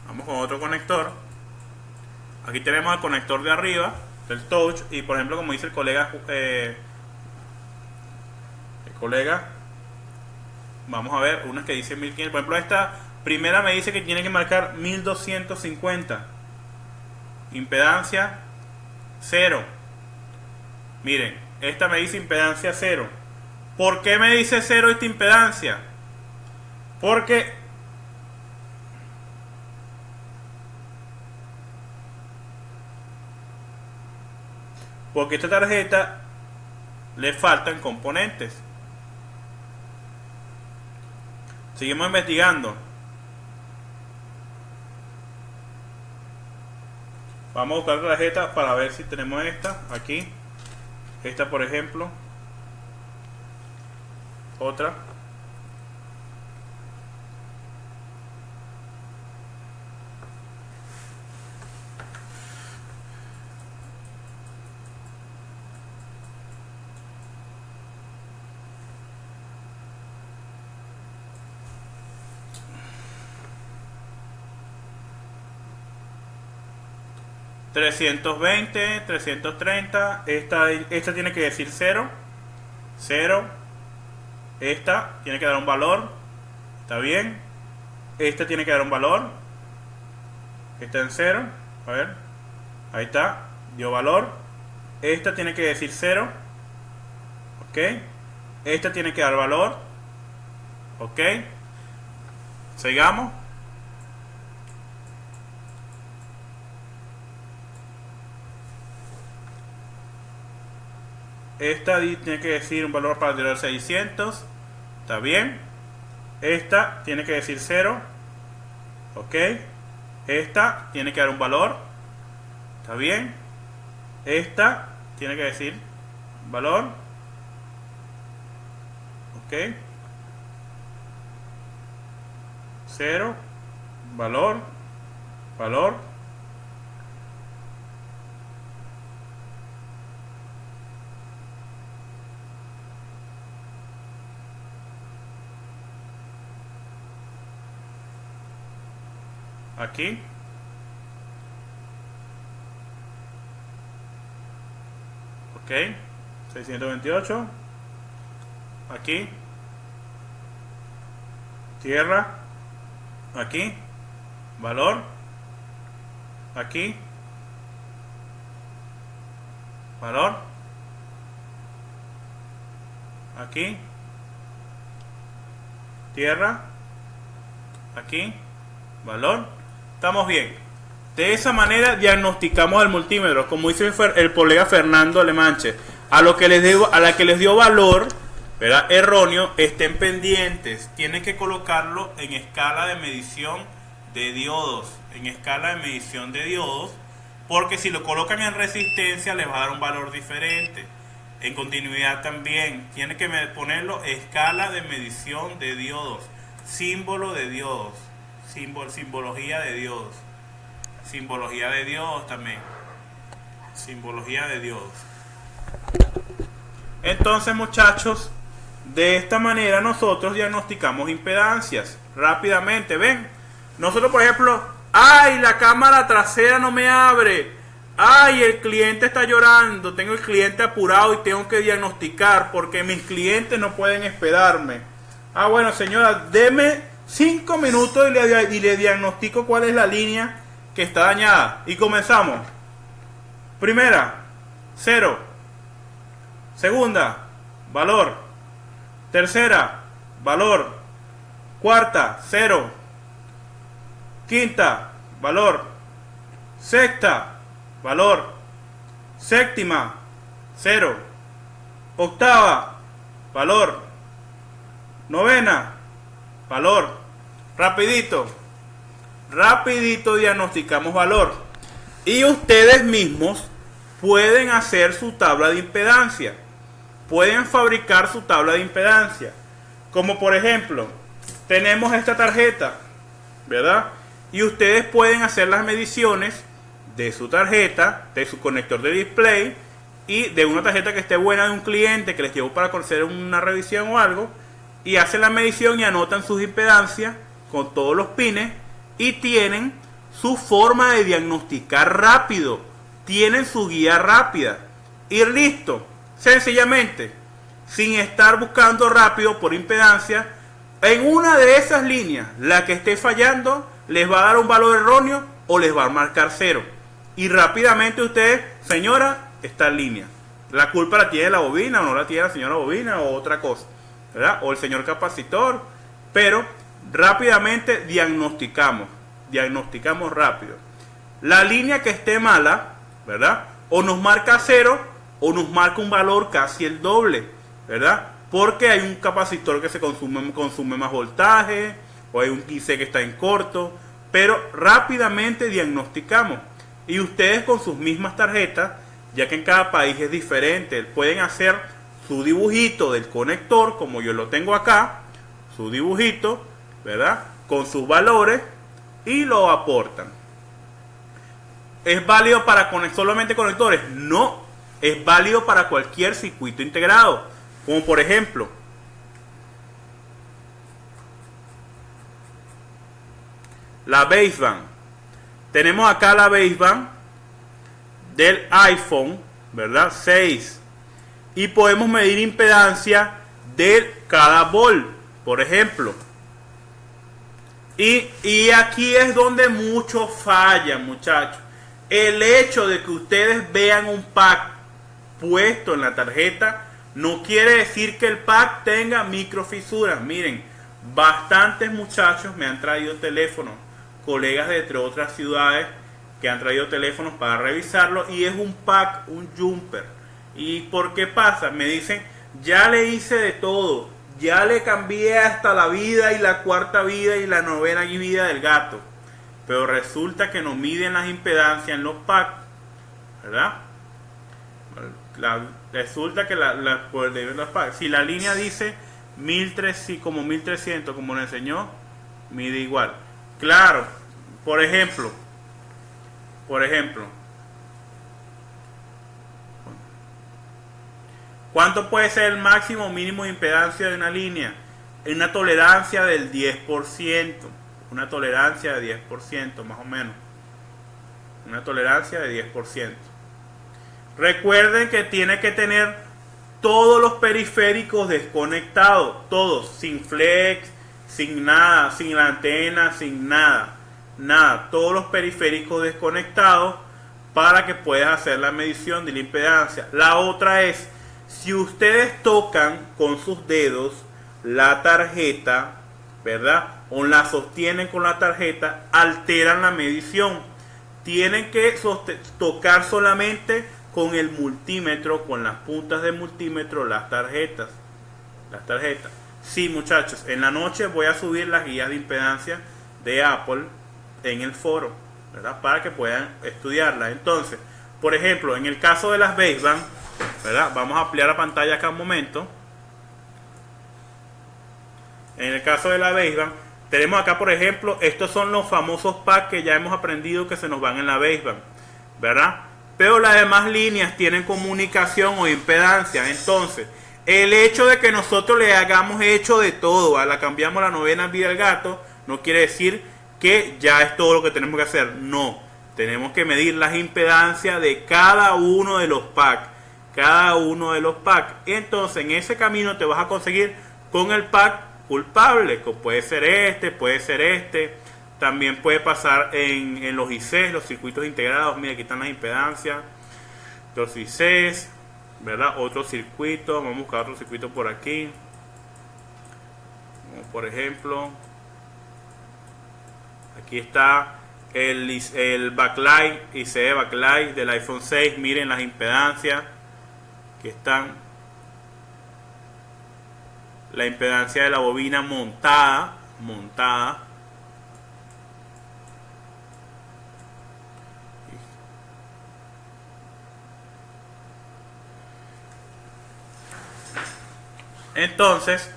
Vamos con otro conector. Aquí tenemos el conector de arriba del touch y por ejemplo, como dice el colega, vamos a ver unas que dice 1500. Por ejemplo, esta primera me dice que tiene que marcar 1250. Impedancia 0. Miren, esta me dice impedancia 0. ¿Por qué me dice 0 esta impedancia? Porque esta tarjeta le faltan componentes. Seguimos investigando. Vamos a buscar la tarjeta para ver si tenemos esta aquí. Esta, por ejemplo. Otra. $320, 330. Esta tiene que decir 0. 0. Esta tiene que dar un valor. Está bien. Esta tiene que dar un valor. Está en 0. A ver. Ahí está. Dio valor. Esta tiene que decir 0. Ok. Esta tiene que dar valor. Ok. Sigamos. Esta tiene que decir un valor para el 600. Está bien. Esta tiene que decir 0. Ok. Esta tiene que dar un valor. Está bien. Esta tiene que decir valor. Ok. 0. Valor. Valor. Aquí. Ok. 628. Aquí. tierra, aquí, valor, aquí, valor, aquí, tierra, aquí, valor. Estamos bien. De esa manera diagnosticamos el multímetro, como dice el colega Fernando Alemanche. A la que les dio valor, ¿verdad?, erróneo, estén pendientes. Tienen que colocarlo en escala de medición de diodos. En escala de medición de diodos. Porque si lo colocan en resistencia les va a dar un valor diferente. En continuidad también. Tienen que ponerlo escala de medición de diodos. Símbolo de diodos. Simbología de diodos. Simbología de diodos también. Simbología de diodos. Entonces, muchachos, de esta manera nosotros diagnosticamos impedancias rápidamente. ¿Ven? Nosotros, por ejemplo, ¡ay, la cámara trasera no me abre! ¡Ay, el cliente está llorando! Tengo el cliente apurado y tengo que diagnosticar porque mis clientes no pueden esperarme. Ah, bueno, señora, deme 5 minutos y le diagnostico cuál es la línea que está dañada. Y comenzamos. Primera, 0. Segunda, valor. Tercera, valor. Cuarta, 0. Quinta, valor. Sexta, valor. Séptima, 0. Octava, valor. Novena, valor. Rapidito diagnosticamos valor. Y ustedes mismos pueden hacer su tabla de impedancia. Pueden fabricar su tabla de impedancia. Como por ejemplo, tenemos esta tarjeta, ¿verdad? Y ustedes pueden hacer las mediciones de su tarjeta, de su conector de display y de una tarjeta que esté buena de un cliente que les llevó para hacer una revisión o algo. Y hacen la medición y anotan sus impedancias con todos los pines. Y tienen su forma de diagnosticar rápido. Tienen su guía rápida. Y listo. Sencillamente, sin estar buscando rápido por impedancia, en una de esas líneas, la que esté fallando, les va a dar un valor erróneo o les va a marcar 0. Y rápidamente ustedes, señora, está en línea. La culpa la tiene la bobina o no la tiene la señora bobina o otra cosa, ¿verdad? O el señor capacitor. Pero rápidamente diagnosticamos rápido. La línea que esté mala, ¿verdad?, o nos marca 0 o nos marca un valor casi el doble, ¿verdad? Porque hay un capacitor que se consume más voltaje, o hay un IC que está en corto, pero rápidamente diagnosticamos. Y ustedes con sus mismas tarjetas, ya que en cada país es diferente, pueden hacer su dibujito del conector, como yo lo tengo acá, su dibujito, ¿verdad?, con sus valores, y lo aportan. ¿Es válido para solamente conectores? No, es válido para cualquier circuito integrado, como por ejemplo la baseband. Tenemos acá la baseband del iPhone, ¿verdad?, 6, y podemos medir impedancia de cada volt, por ejemplo. Y aquí es donde muchos fallan, muchachos. El hecho de que ustedes vean un pack puesto en la tarjeta no quiere decir que el pack tenga microfisuras. Miren, bastantes muchachos me han traído teléfonos, colegas de entre otras ciudades que han traído teléfonos para revisarlo, y es un pack, un jumper. ¿Y por qué pasa? Me dicen, ya le hice de todo, ya le cambié hasta la vida y la cuarta vida y la novena vida del gato, pero resulta que no miden las impedancias en los packs, ¿verdad? Resulta que si la línea dice 1300, como 1300, como le enseñó, mide igual. Claro, por ejemplo, ¿cuánto puede ser el máximo o mínimo de impedancia de una línea? Una tolerancia del 10%. Una tolerancia de 10%, más o menos. Una tolerancia de 10%. Recuerden que tiene que tener todos los periféricos desconectados. Todos. Sin flex, sin nada, sin la antena, sin nada, nada, todos los periféricos desconectados para que puedas hacer la medición de la impedancia. La otra es, si ustedes tocan con sus dedos la tarjeta, ¿verdad? O la sostienen con la tarjeta, alteran la medición. Tienen que tocar solamente con el multímetro, con las puntas de multímetro, las tarjetas. Sí, muchachos, en la noche voy a subir las guías de impedancia de Apple en el foro, ¿verdad? Para que puedan estudiarla. Entonces, por ejemplo, en el caso de las baseband, ¿verdad? Vamos a ampliar la pantalla acá un momento. En el caso de la baseband, tenemos acá, por ejemplo, estos son los famosos packs que ya hemos aprendido que se nos van en la baseband, ¿verdad? Pero las demás líneas tienen comunicación o impedancia. Entonces, el hecho de que nosotros le hagamos hecho de todo, la cambiamos la novena vida al gato, no quiere decir que ya es todo lo que tenemos que hacer. No, tenemos que medir las impedancias de cada uno de los packs. Entonces, en ese camino te vas a conseguir con el pack culpable, que puede ser este. También puede pasar en los ICs, los circuitos integrados. Mira, aquí están las impedancias, los ICs, ¿verdad? Otro circuito, vamos a buscar otro circuito por aquí. Como por ejemplo, aquí está el backlight, IC backlight del iPhone 6. Miren las impedancias que están. La impedancia de la bobina montada. Entonces,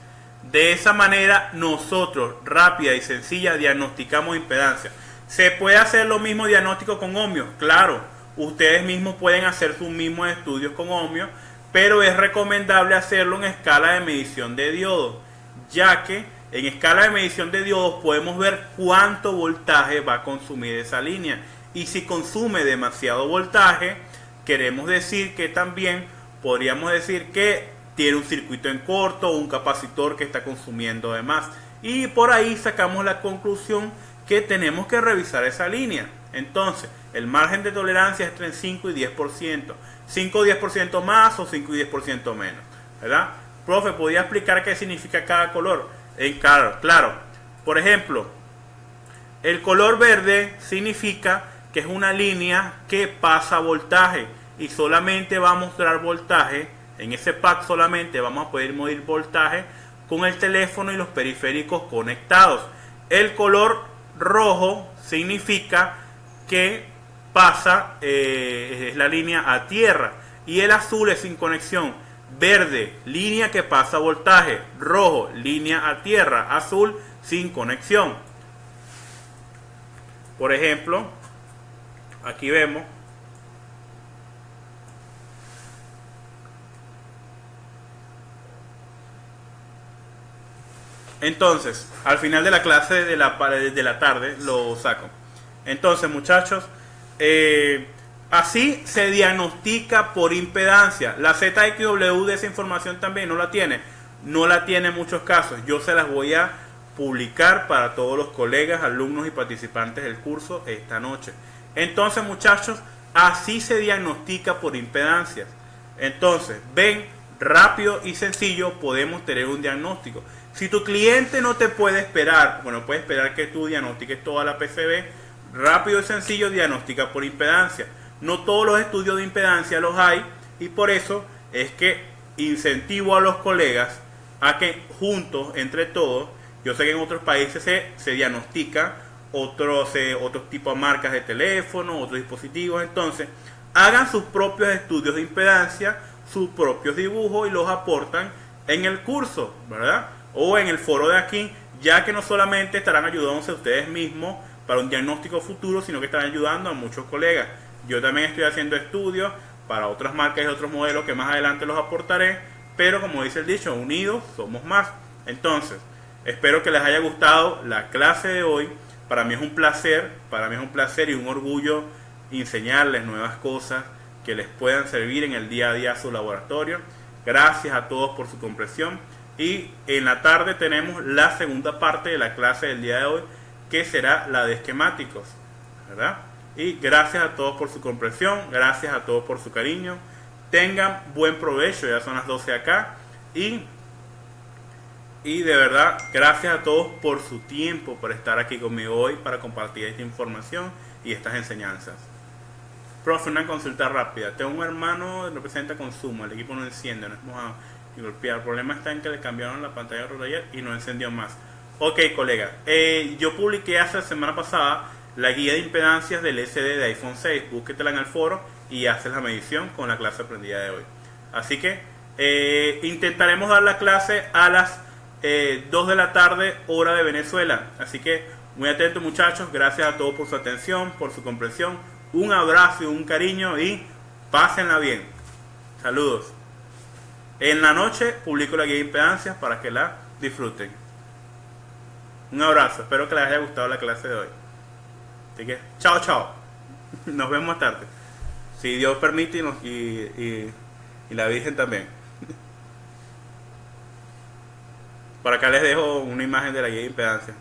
de esa manera nosotros, rápida y sencilla, diagnosticamos impedancia. ¿Se puede hacer lo mismo diagnóstico con ohmios? Claro, ustedes mismos pueden hacer sus mismos estudios con ohmios, pero es recomendable hacerlo en escala de medición de diodos, ya que en escala de medición de diodos podemos ver cuánto voltaje va a consumir esa línea. Y si consume demasiado voltaje, queremos decir que también podríamos decir que tiene un circuito en corto o un capacitor que está consumiendo de más. Y por ahí sacamos la conclusión que tenemos que revisar esa línea. Entonces, el margen de tolerancia es entre 5 y 10%. 5 o 10% más o 5 y 10% menos, ¿verdad? Profe, ¿podría explicar qué significa cada color? Claro. Por ejemplo, el color verde significa que es una línea que pasa voltaje y solamente va a mostrar voltaje. En ese pack solamente vamos a poder medir voltaje con el teléfono y los periféricos conectados. El color rojo significa que pasa, es la línea a tierra, y el azul es sin conexión. Verde, línea que pasa voltaje. Rojo, línea a tierra. Azul, sin conexión. Por ejemplo, aquí vemos entonces, al final de la clase de la tarde lo saco. Entonces, muchachos, así se diagnostica por impedancia. La ZXW de esa información también no la tiene en muchos casos. Yo se las voy a publicar para todos los colegas, alumnos y participantes del curso esta noche. Entonces, muchachos, así se diagnostica por impedancias. Entonces, ven, rápido y sencillo podemos tener un diagnóstico. Si tu cliente no te puede esperar, bueno, puede esperar que tú diagnostiques toda la PCB. Rápido y sencillo diagnostica por impedancia. No todos los estudios de impedancia los hay, y por eso es que incentivo a los colegas a que juntos, entre todos, yo sé que en otros países se diagnostica otros tipos de marcas de teléfono, otros dispositivos. Entonces, hagan sus propios estudios de impedancia, sus propios dibujos, y los aportan en el curso, ¿verdad? O en el foro de aquí, ya que no solamente estarán ayudándose ustedes mismos para un diagnóstico futuro, sino que estarán ayudando a muchos colegas. Yo también estoy haciendo estudios para otras marcas y otros modelos que más adelante los aportaré, pero como dice el dicho, unidos somos más. Entonces, espero que les haya gustado la clase de hoy. Para mí es un placer y un orgullo enseñarles nuevas cosas que les puedan servir en el día a día a su laboratorio. Gracias a todos por su comprensión. Y en la tarde tenemos la segunda parte de la clase del día de hoy, que será la de esquemáticos, ¿verdad? Y gracias a todos por su comprensión, gracias a todos por su cariño. Tengan buen provecho, ya son las 12 acá. Y de verdad, gracias a todos por su tiempo, por estar aquí conmigo hoy para compartir esta información y estas enseñanzas. Profe, una consulta rápida. Tengo un hermano que representa consumo, el equipo no enciende, no es mojado y golpear. El problema está en que le cambiaron la pantalla de rotor ayer y no encendió más. Ok, colega. Yo publiqué hace la semana pasada la guía de impedancias del SD de iPhone 6. Búsquetela en el foro y haces la medición con la clase aprendida de hoy. Así que intentaremos dar la clase a las 2 de la tarde, hora de Venezuela. Así que muy atentos, muchachos. Gracias a todos por su atención, por su comprensión. Un abrazo y un cariño y pásenla bien. Saludos. En la noche publico la guía de impedancias para que la disfruten. Un abrazo. Espero que les haya gustado la clase de hoy. Así que, chao, chao. Nos vemos más tarde. Si Dios permite y la Virgen también. Por acá les dejo una imagen de la guía de impedancias.